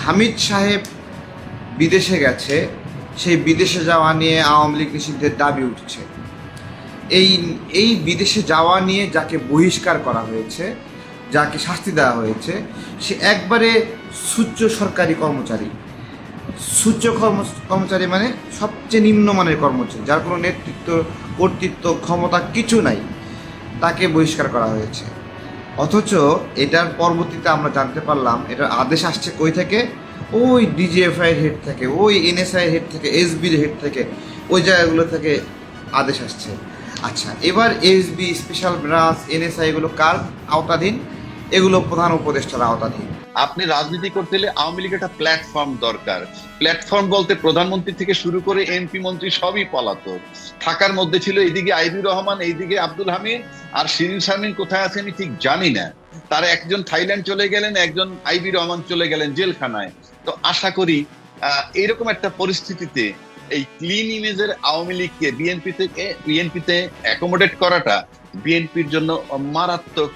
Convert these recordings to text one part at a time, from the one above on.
হামিদ সাহেব বিদেশে গেছে, সেই বিদেশে যাওয়া নিয়ে আওয়ামী লীগ নিষিদ্ধের দাবি উঠছে। এই বিদেশে যাওয়া নিয়ে যাকে বহিষ্কার করা হয়েছে, যাকে শাস্তি দেওয়া হয়েছে, সে একবারে সুচ্চ সরকারি কর্মচারী। সুচ্চ কর্মচারী মানে সবচেয়ে নিম্নমানের কর্মচারী, যার কোনো নেতৃত্ব, কর্তৃত্ব, ক্ষমতা কিছু নাই, তাকে বহিষ্কার করা হয়েছে। অথচ এটার পরবর্তীতে আমরা জানতে পারলাম এটার আদেশ আসছে কই থেকে? ওই ডিজিএফআইয়ের হেড থেকে, ওই এনএসআইয়ের হেড থেকে, এসবির হেড থেকে, ওই জায়গাগুলো থেকে আদেশ আসছে। আচ্ছা, এবার এসবি, স্পেশাল ব্রাঞ্চ, এনএসআই এগুলো কার আওতাধীন? এগুলো প্রধান উপদেষ্টার আওতাধীন। আপনি রাজনীতি করতে হলে আওয়ামী লীগের একটা প্ল্যাটফর্ম দরকার। প্ল্যাটফর্ম বলতে প্রধানমন্ত্রী থেকে শুরু করে এমপি মন্ত্রী সবই পলাতক। থাকার মধ্যে ছিল এইদিকে আইবির রহমান, এইদিকে আব্দুল হামিদ, আর শিরিন শারমিন কোথায় আছে আমি ঠিক জানি না। তারা একজন থাইল্যান্ড চলে গেলেন, একজন আইবি রহমান চলে গেলেন জেলখানায়। তো আশা করি এইরকম একটা পরিস্থিতিতে এই ক্লিন ইমেজের আওয়ামী লীগকে বিএনপিতে অ্যাকোমোডেট করাটা বিএনপির জন্য মারাত্মক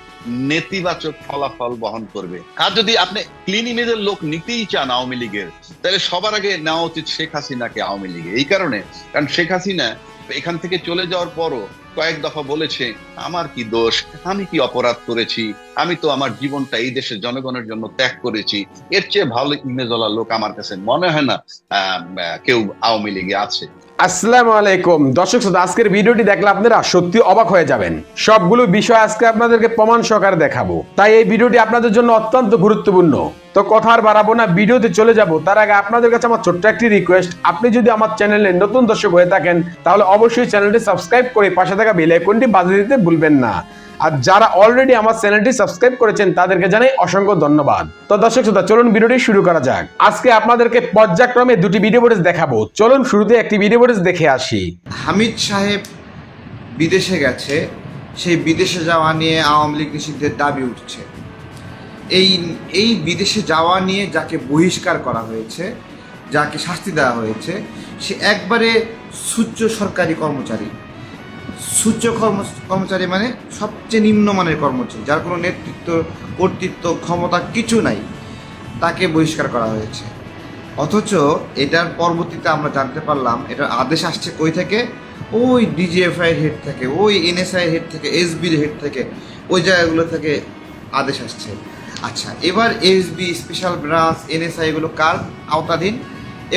নেতিবাচক ফলাফল বহন করবে। আর যদি আপনি ক্লিন ইমেজের লোক নিতেই চান আওয়ামী লীগের, তাহলে সবার আগে নেওয়া উচিত শেখ হাসিনাকে আওয়ামী লীগে। এই কারণে, কারণ শেখ হাসিনা এখান থেকে চলে যাওয়ার পরও কয়েক দফা বলেছে, আমার কি দোষ, আমি কি অপরাধ করেছি, আমি তো আমার জীবনটা এই দেশের জনগণের জন্য ত্যাগ করেছি। এর চেয়ে ভালো ইমেজওয়ালা লোক আমার কাছে মনে হয় না কেউ আওয়ামী লীগে আছে। আসসালামু আলাইকুম দর্শক শ্রোতা, আজকের ভিডিওটি দেখলে আপনারা সত্যি অবাক হয়ে যাবেন। সবগুলো বিষয় আজকে আপনাদেরকে প্রমাণ সহকারে দেখাবো, তাই এই ভিডিওটি আপনাদের জন্য অত্যন্ত গুরুত্বপূর্ণ। তো কথা আর বাড়াবো না, ভিডিওতে চলে যাব। তার আগে আপনাদের কাছে আমার ছোট্ট একটি রিকোয়েস্ট, আপনি যদি আমার চ্যানেলে নতুন দর্শক হয়ে থাকেন তাহলে অবশ্যই চ্যানেলটি সাবস্ক্রাইব করে পাশে থাকা বেল আইকনটি বাজিয়ে দিতে ভুলবেন না। আর যারা অলরেডি আমার চ্যানেলটি সাবস্ক্রাইব করেছেন তাদেরকে জানাই অসংখ্য ধন্যবাদ। তো দর্শক শ্রোতা, চলুন ভিডিওটি শুরু করা যাক। আজকে আপনাদেরকে পর্যায়ক্রমে দুটি ভিডিও ফুটেজ দেখাবো। চলুন শুরুতে একটি ভিডিও ফুটেজ দেখে আসি। হামিদ সাহেব বিদেশে গেছে, সেই বিদেশে যাওয়া নিয়ে আওয়ামী লীগ নিষিদ্ধের দাবি উঠছে। এই বিদেশে যাওয়া নিয়ে যাকে বহিষ্কার করা হয়েছে, যাকে শাস্তি দেওয়া হয়েছে, সে একবারে সুচ্চ সরকারি কর্মচারী। সুচ্চ কর্মচারী মানে সবচেয়ে নিম্নমানের কর্মচারী, যার কোনো নেতৃত্ব, কর্তৃত্ব, ক্ষমতা কিছু নাই, তাকে বহিষ্কার করা হয়েছে। অথচ এটার পরবর্তীতে আমরা জানতে পারলাম এটার আদেশ আসছে কই থেকে? ওই ডিজিএফআইয়ের হেড থেকে, ওই এনএসআইয়ের হেড থেকে, এসবির হেড থেকে, ওই জায়গাগুলো থেকে আদেশ আসছে। আচ্ছা, এবার এসবি, স্পেশাল ব্রাঞ্চ, এনএসআই এগুলো কার আওতাধীন?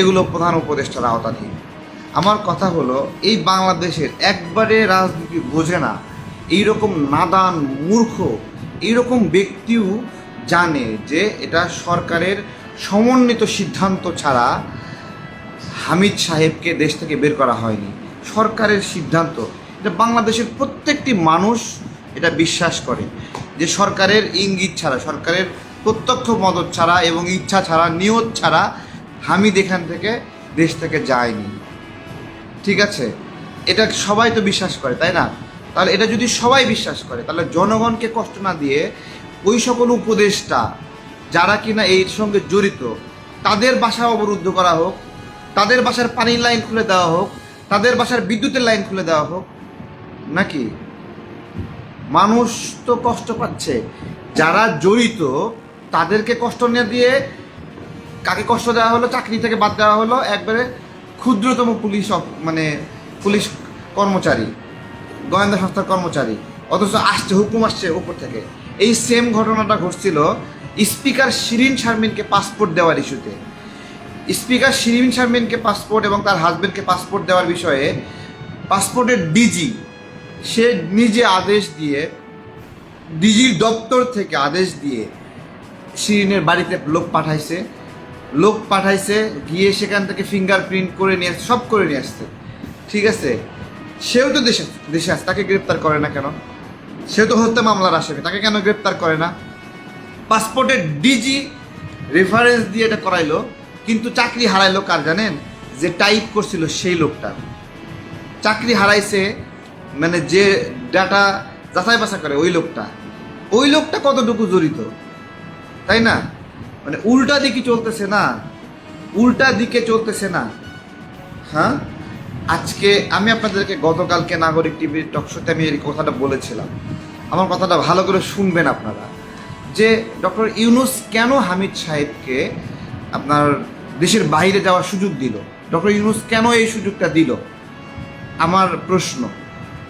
এগুলো প্রধান উপদেষ্টার আওতাধীন। আমার কথা হলো, এই বাংলাদেশের একবারে রাজনীতি বোঝে না এইরকম নাদান, মূর্খ এইরকম ব্যক্তিও জানে যে এটা সরকারের সমন্বিত সিদ্ধান্ত ছাড়া হামিদ সাহেবকে দেশ থেকে বের করা হয়নি। সরকারের সিদ্ধান্ত, এটা বাংলাদেশের প্রত্যেকটি মানুষ এটা বিশ্বাস করে যে সরকারের ইঙ্গিত ছাড়া, সরকারের প্রত্যক্ষ মদত ছাড়া এবং ইচ্ছা ছাড়া, নিয়ত ছাড়া হামিদ এখান থেকে দেশ থেকে যায়নি। ঠিক আছে, এটা সবাই তো বিশ্বাস করে, তাই না? তাহলে এটা যদি সবাই বিশ্বাস করে, তাহলে জনগণকে কষ্ট না দিয়ে ওই সকল উপদেষ্টা যারা কিনা এর সঙ্গে জড়িত, তাদের বাসা অবরুদ্ধ করা হোক, তাদের বাসার পানির লাইন খুলে দেওয়া হোক, তাদের বাসার বিদ্যুতের লাইন খুলে দেওয়া হোক। নাকি মানুষ তো কষ্ট পাচ্ছে, যারা জড়িত তাদেরকে কষ্ট নিয়ে দিয়ে কাকে কষ্ট দেওয়া হলো? চাকরি থেকে বাদ দেওয়া হলো একবারে ক্ষুদ্রতম পুলিশ কর্মচারী, গোয়েন্দা সংস্থার কর্মচারী। অথচ আসছে হুকুম, আসছে উপর থেকে। এই সেম ঘটনাটা ঘটছিল স্পিকার শিরিন শারমিনকে পাসপোর্ট দেওয়ার ইস্যুতে। স্পিকার শিরিন শারমিনকে পাসপোর্ট এবং তার হাজবেন্ডকে পাসপোর্ট দেওয়ার বিষয়ে পাসপোর্টের ডিজি সে নিজে আদেশ দিয়ে, ডিজির দপ্তর থেকে আদেশ দিয়ে শিরিনের বাড়িতে লোক পাঠাইছে, গিয়ে সেখান থেকে ফিঙ্গারপ্রিন্ট করে নিয়ে আসছে, সব করে নিয়ে আসছে। ঠিক আছে, সেও তো দেশে আসে, তাকে গ্রেপ্তার করে না কেন? সেও তো হত্যা মামলার আসামি, তাকে কেন গ্রেপ্তার করে না? পাসপোর্টের ডিজি রেফারেন্স দিয়ে এটা করাইলো, কিন্তু চাকরি হারাইলো কার জানেন? যে টাইপ করছিল সেই লোকটা চাকরি হারাইছে, মানে যে ডাটা যাচাই বাছাই করে ওই লোকটা কতটুকু জড়িত, তাই না? মানে উল্টা দিকে চলতেছে না। হ্যাঁ, আজকে আমি আপনাদেরকে গতকালকে নাগরিক টিভির টকশোতে আমি এই কথাটা বলেছিলাম। আমার কথাটা ভালো করে শুনবেন আপনারা, যে ডক্টর ইউনূস কেন হামিদ সাহেবকে আপনার দেশের বাইরে যাওয়ার সুযোগ দিল? ডক্টর ইউনূস কেন এই সুযোগটা দিল? আমার প্রশ্ন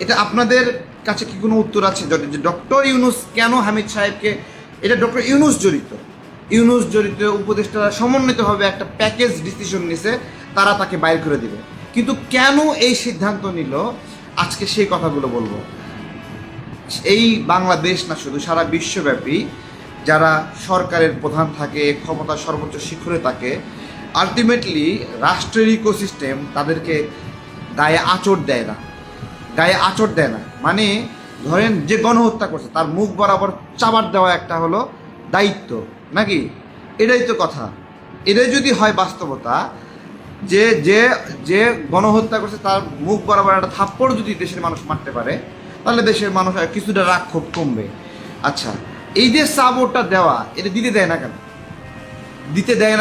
এটা। আপনাদের কাছে কি কোনো উত্তর আছে যে ডক্টর ইউনূস কেন হামিদ সাহেবকে, এটা ডক্টর ইউনূস জড়িত উপদেষ্টারা সমন্বিতভাবে একটা প্যাকেজ ডিসিশন নিছে, তারা তাকে বাইর করে দিবে, কিন্তু কেন এই সিদ্ধান্ত নিল আজকে সেই কথাগুলো বলবো। এই বাংলাদেশ না, শুধু সারা বিশ্বব্যাপী যারা সরকারের প্রধান থাকে, ক্ষমতার সর্বোচ্চ শিখরে থাকে, আলটিমেটলি রাষ্ট্রের ইকোসিস্টেম তাদেরকে গায়ে আঁচড় দেয় না। মানে ধরেন যে গণহত্যা করছে তার মুখ বরাবর চাবার দেওয়া একটা হলো দায়িত্ব নাকি? এটাই তো কথা। এটাই যদি হয় বাস্তবতা, যে যে যে গণহত্যা করছে তার মুখ বরাবর একটা থাপ্পড় যদি দেশের মানুষ মারতে পারে, তাহলে দেশের মানুষ কিছুটা রাগ ক্ষোভ কমবে। আচ্ছা, এই যে সাপোর্টটা দেওয়া, এটা দিতে দেয়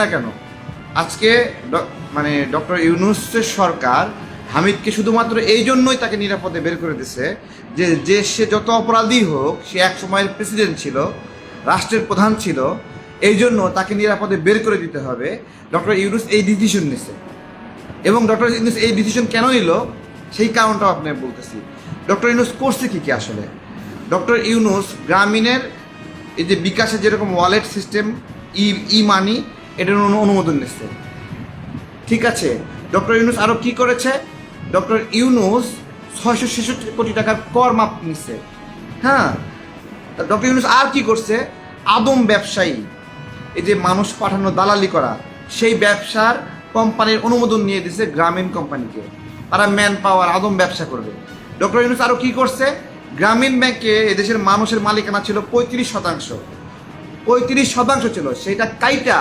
না কেন? আজকে মানে ডক্টর ইউনূসের সরকার হামিদকে শুধুমাত্র এই জন্যই তাকে নিরাপদে বের করে দিছে যে সে যত অপরাধী হোক, সে এক সময়ের প্রেসিডেন্ট ছিল, রাষ্ট্রের প্রধান ছিল, এই জন্য তাকে নিরাপদে বের করে দিতে হবে। ডক্টর ইউনূস এই ডিসিশন নিছে, এবং ডক্টর ইউনূস এই ডিসিশন কেন নিল সেই কারণটাও আপনাকে বলতেছি। ডক্টর ইউনূস করছে কি আসলে? ডক্টর ইউনূস গ্রামীণের এই যে বিকাশের যেরকম ওয়ালেট সিস্টেম, ই মানি, এটার অনুমোদন নিচ্ছে, ঠিক আছে। ডক্টর ইউনূস আরও কি করেছে? ডক্টর ইউনূস 666 কোটি টাকার কর মাপ নিচ্ছে। হ্যাঁ, ডক্টর ইউনূস আর কি করছে? আদম ব্যবসায়ী, এই যে মানুষ পাঠানো দালালি করা, সেই ব্যবসার কোম্পানির অনুমোদন নিয়ে দিছে গ্রামীণ কোম্পানিকে, তারা ম্যান পাওয়ার আদম ব্যবসা করবে। ডক্টর ইউনূস আরও কি করছে? গ্রামীণ ব্যাংকে এদেশের মানুষের মালিকানা ছিল 35% ছিল, সেটা কাইটা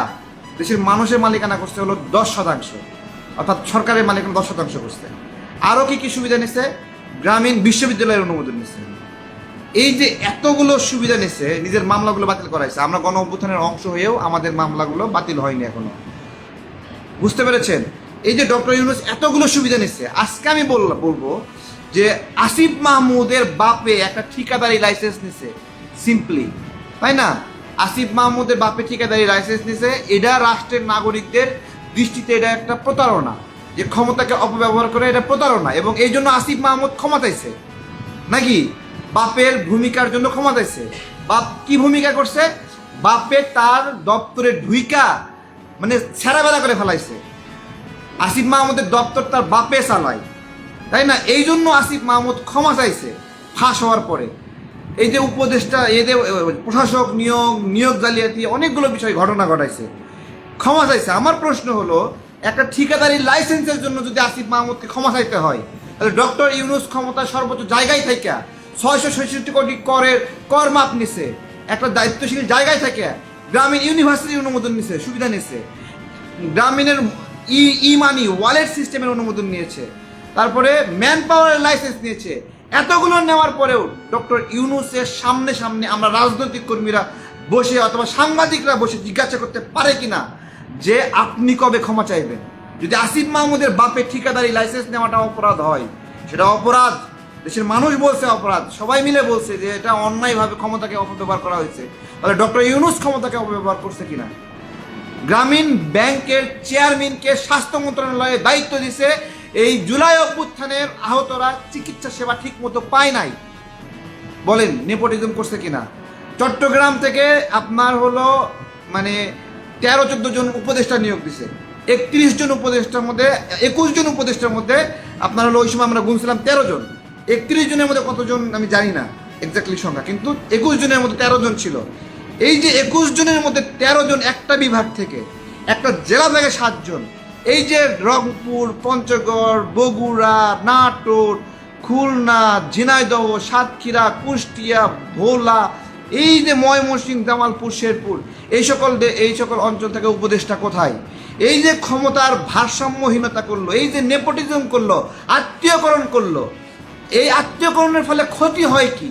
দেশের মানুষের মালিকানা করছে হলো 10%, অর্থাৎ সরকারের মালিকানা 10% করছে। আরও কি সুবিধা নিছে? গ্রামীণ বিশ্ববিদ্যালয়ের অনুমোদন নিছে। এই যে এতগুলো সুবিধা নিছে, নিজের মামলাগুলো বাতিল করাইছে। আমরা গণ অভ্যুত্থানের অংশ হয়েও আমাদের মামলাগুলো বাতিল হয়নি এখনো, বুঝতে পেরেছেন? এই যে ডক্টর ইউনূস এতগুলো সুবিধা নিচ্ছে, আজকে আমি বলবো যে আসিফ মাহমুদের বাপে একটা ঠিকাদারি লাইসেন্স নিছে, সিম্পলি, তাই না? আসিফ মাহমুদের বাপে ঠিকাদারি লাইসেন্স নিছে, এটা রাষ্ট্রের নাগরিকদের দৃষ্টিতে এটা একটা প্রতারণা, যে ক্ষমতাকে অপব্যবহার করে, এটা প্রতারণা। এবং এই জন্য আসিফ মাহমুদ ক্ষমা চাইছে নাকি? বাপের ভূমিকার জন্য ক্ষমা চাইছে। বাপ কি ভূমিকা করছে? বাপে তার দপ্তরে ঢুইকা মানে ছেঁড়াবেলা করে ফেলাইছে। আসিফ মাহমুদের দপ্তর তার বাপে চালায়, তাই না? এই জন্য আসিফ মাহমুদ ক্ষমা চাইছে ফাঁস হওয়ার পরে। এই যে উপদেষ্টা, এই যে প্রশাসক নিয়োগ জালিয়াতি, অনেকগুলো বিষয় ঘটনা ঘটাইছে, ক্ষমা চাইছে। আমার প্রশ্ন হলো, একটা ঠিকাদারি লাইসেন্সের জন্য যদি আসিফ মাহমুদকে ক্ষমা চাইতে হয়, তাহলে ডক্টর ইউনূস ক্ষমতার সর্বোচ্চ জায়গায় থেকে 666 কোটি কর মাপ নিছে, একটা দায়িত্বশীল জায়গায় থেকে গ্রামীণ ইউনিভার্সিটির অনুমোদন নিছে, সুবিধা নিছে, গ্রামীণের ই মানি ওয়ালেট সিস্টেমের অনুমোদন নিয়েছে, তারপরে ম্যান পাওয়ারের লাইসেন্স নিয়েছে। এতগুলো নেওয়ার পরেও ডক্টর ইউনূসের সামনে আমরা রাজনৈতিক কর্মীরা বসে অথবা সাংবাদিকরা বসে জিজ্ঞাসা করতে পারে কিনা যে আপনি কবে ক্ষমা চাইবেন? যদি আসিফ মাহমুদের বাপে ঠিকাদারি লাইসেন্স নেওয়াটা অপরাধ হয়, সেটা অপরাধ, দেশের মানুষ বলছে অপরাধ, সবাই মিলে বলছে যে এটা অন্যায়ভাবে ক্ষমতাকে অপব্যবহার করা হয়েছে, তাহলে ডক্টর ইউনূস ক্ষমতাকে অপব্যবহার করছে কিনা? গ্রামীণ ব্যাংকের চেয়ারম্যানকে স্বাস্থ্য মন্ত্রণালয়ে দায়িত্ব দিছে, এই জুলাই অভ্যুত্থানের আহতরা চিকিৎসা সেবা ঠিক মতো পায় নাই, বলেন নেপোটিজম করছে কিনা? চট্টগ্রাম থেকে আপনার হলো মানে 13-14 জন উপদেষ্টা নিয়োগ দিছে, 21 জন উপদেষ্টার মধ্যে আপনার হলো ওই সময় আমরা গুনছিলাম 13 জন, 31 জনের মধ্যে কতজন আমি জানি না এক্স্যাক্টলি সংখ্যা, কিন্তু 21 জনের মধ্যে 13 জন ছিল। এই যে 21 জনের মধ্যে 13 জন একটা বিভাগ থেকে, একটা জেলা থেকে 7 জন, এই যে রংপুর, পঞ্চগড়, বগুড়া, নাটোর, খুলনা, ঝিনাইদহ, সাতক্ষীরা, কুষ্টিয়া, ভোলা, এই যে ময়মনসিংহ, জামালপুর, শেরপুর, এই সকল অঞ্চল থেকে উপদেষ্টা কোথায়? এই যে ক্ষমতার ভারসাম্যহীনতা করলো, এই যে নেপোটিজম করলো, আত্মীয়করণ করলো, এই আত্মীয়করণের ফলে ক্ষতি হয় কি?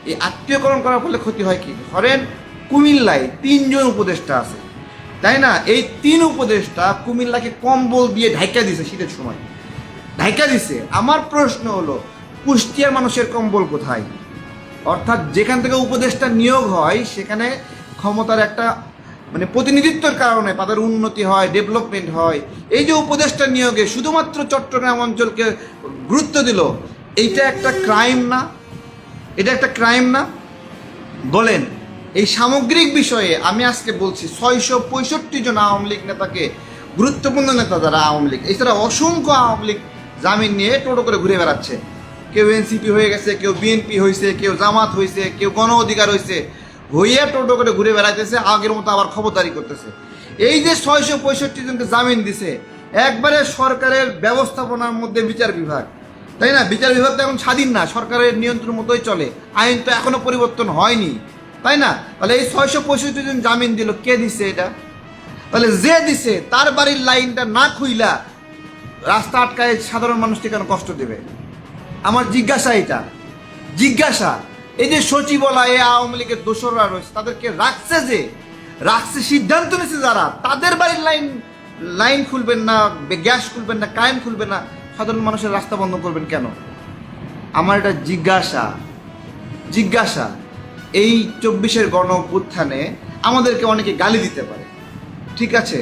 এই আত্মীয়করণ করার ফলে ক্ষতি হয় কি? ধরেন কুমিল্লায় 3 জন উপদেষ্টা আছে, তাই না? এই 3 উপদেষ্টা কুমিল্লাকে কম্বল দিয়ে ঢাকা দিছে, শীতের সময় ঢাকা দিছে। আমার প্রশ্ন হলো, কুষ্টিয়ার মানুষের কম্বল কোথায়? অর্থাৎ যেখান থেকে উপদেষ্টা নিয়োগ হয় সেখানে ক্ষমতার একটা মানে প্রতিনিধিত্বের কারণে তাদের উন্নতি হয়, ডেভেলপমেন্ট হয়। এই যে উপদেষ্টা নিয়োগে শুধুমাত্র চট্টগ্রাম অঞ্চলকে গুরুত্ব দিল, এইটা একটা ক্রাইম না? এটা একটা ক্রাইম না? বলেন। এই সামগ্রিক বিষয়ে আমি আজকে বলছি 665 জন আওয়ামী লীগ নেতাকে, গুরুত্বপূর্ণ নেতা যারা আওয়ামী লীগ, এছাড়া অসংখ্য আওয়ামী লীগ জামিন নিয়ে টোটো করে ঘুরে বেড়াচ্ছে। কেউ এনসিপি হয়ে গেছে, কেউ বিএনপি হয়েছে, কেউ জামাত হয়েছে, কেউ গণ অধিকার হয়েছে, হইয়া টোটো করে ঘুরে বেড়াইতেছে, আগের মতো আবার খবরদারি করতেছে। এই যে 665 জনকে জামিন দিছে, একবারে সরকারের ব্যবস্থাপনার মধ্যে বিচার বিভাগ, তাই না? বিচার বিভাগ তো এখন স্বাধীন না, সরকারের নিয়ন্ত্রণ মতোই চলে, আইন তো এখনো পরিবর্তন হয়নি, তাই না? তাহলে এই 665 জন জামিন দিল, কে দিছে এটা? তাহলে যে দিছে তার বাড়ির লাইনটা না খুইলা রাস্তা আটকায় সাধারণ মানুষকে কেন কষ্ট দেবে? আমার জিজ্ঞাসা, এটা জিজ্ঞাসা। এই যে সচিবালয়ে আওয়ামী লীগের দোসররা রয়েছে, তাদেরকে রাখছে সিদ্ধান্ত নিয়েছে যারা, তাদের বাড়ির লাইন খুলবেন না, গ্যাস খুলবেন না, কারেন্ট খুলবেন না, সাধারণ মানুষের রাস্তা বন্ধ করবেন কেন? আমার এটা জিজ্ঞাসা। এই 24-এর গণ অভ্যুত্থানে আমাদেরকে অনেকে গালি দিতে পারে, ঠিক আছে,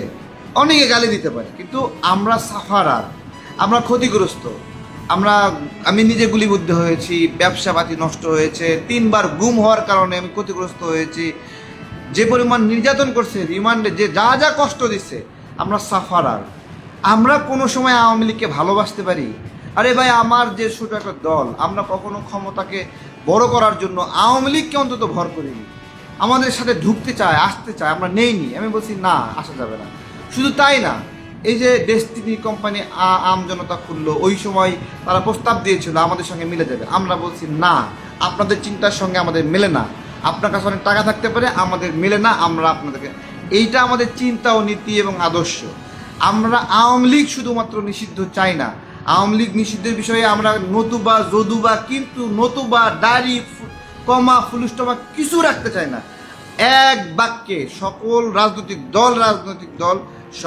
অনেকে গালি দিতে পারে, কিন্তু আমরা সাফারার, আমরা ক্ষতিগ্রস্ত। আমি নিজে গুলিবিদ্ধ হয়েছি, ব্যবসাপাতি নষ্ট হয়েছে, 3বার গুম হওয়ার কারণে আমি ক্ষতিগ্রস্ত হয়েছি, যে পরিমাণ নির্যাতন করছে, রিমান্ডে যে যা কষ্ট দিচ্ছে, আমরা সাফারার। আমরা কোনো সময় আওয়ামী লীগকে ভালোবাসতে পারি? আরে ভাই, আমার যে ছোট একটা দল, আমরা কখনো ক্ষমতাকে বড় করার জন্য আওয়ামী লীগকে অন্তত ভর করিনি। আমাদের সাথে ঢুকতে চায়, আসতে চায়, আমরা নেইনি। আমি বলছি না, আসা যাবে না। শুধু তাই না, এই যে ডেস্টিনি কোম্পানি আমজনতা খুললো, ওই সময় তারা প্রস্তাব দিয়েছিল আমাদের সঙ্গে মিলে যাবে। আমরা বলছি না, আপনাদের চিন্তার সঙ্গে আমাদের মেলে না। আপনার কাছে অনেক টাকা থাকতে পারে, আমাদের মেলে না, আমরা আপনাদেরকে, এইটা আমাদের চিন্তা ও নীতি এবং আদর্শ। আমরা আওয়ামী লীগ শুধুমাত্র নিষিদ্ধ চাই না, আওয়ামী লীগ নিষিদ্ধের বিষয়ে আমরা নতুবা, যদুবা, কিন্তু, নতুবা, দাড়ি, কমা, ফুলস্টমা কিছু রাখতে চাই না। এক বাক্যে সকল রাজনৈতিক দল,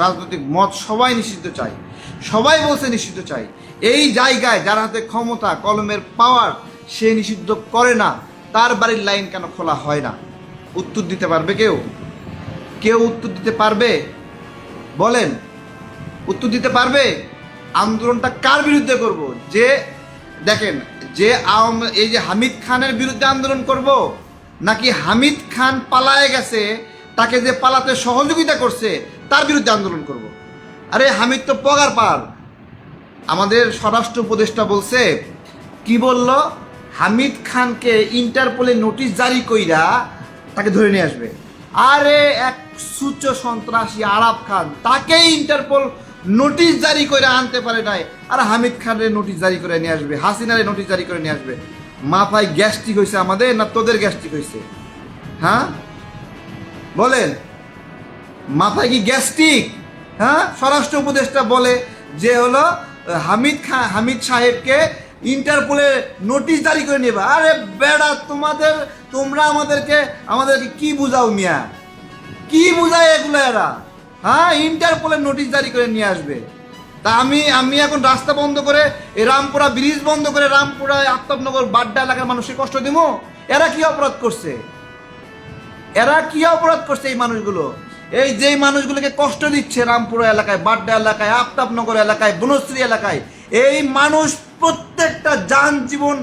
রাজনৈতিক মত সবাই নিষিদ্ধ চাই, সবাই বলছে নিষিদ্ধ চাই। এই জায়গায় যার হাতে ক্ষমতা, কলমের পাওয়ার, সে নিষিদ্ধ করে না, তার বাড়ির লাইন কেন খোলা হয় না? উত্তর দিতে পারবে কেউ উত্তর দিতে পারবে? বলেন, উত্তর দিতে পারবে? আন্দোলনটা কার বিরুদ্ধে করব? যে দেখেন, যে এই যে হামিদ খানের বিরুদ্ধে আন্দোলন করব, নাকি হামিদ খান পালায়ে গেছে, তাকে যে পালাতে সহযোগিতা করছে তার বিরুদ্ধে আন্দোলন করব? আরে হামিদ তো পগার পার। আমাদের স্বরাষ্ট্র উপদেষ্টা বলছে, কি বলল? হামিদ খানকে ইন্টারপোলে নোটিশ জারি কইরা তাকে ধরে নিয়ে আসবে। আরে এক সুচ্চ সন্ত্রাসী আরাব খান, তাকে ইন্টারপোল নোটিশ জারি করে আনতে পারে নাই, আর হামিদ খানের নোটিশ জারি করে নিয়ে আসবে, হাসিনারে নোটিশ জারি করে নিয়ে আসবে। মাথায় গ্যাস্ট্রিক হয়েছে আমাদের, না তোদের গ্যাস্ট্রিক হয়েছে? হ্যাঁ বলেন, মাথায় কি গ্যাস্ট্রিক? হ্যাঁ, স্বরাষ্ট্র উপদেষ্টা বলে যে হলো হামিদ সাহেবকে ইন্টারপোলে নোটিশ জারি করে নেবা। আরে বেড়া, তোমরা আমাদেরকে কি বুঝাও মিয়া? কি বুঝায় এগুলো এরা? হ্যাঁ, ইন্টারপোলের নোটিশ জারি করে নিয়ে আসবে। তা আমি এখন রাস্তা বন্ধ করে, এই রামপুরা ব্রিজ বন্ধ করে, রামপুরা, আফতাবনগর, বাড্ডা এলাকার মানুষকে কষ্ট দিব? এরা কি অপরাধ করছে? এই মানুষগুলো, এই যেই মানুষগুলোকে কষ্ট দিচ্ছে রামপুরা এলাকায়, বাড্ডা এলাকায়, আফতাবনগর এলাকায়, বনশ্রী এলাকায়, এই মানুষ প্রত্যেকটা জীবন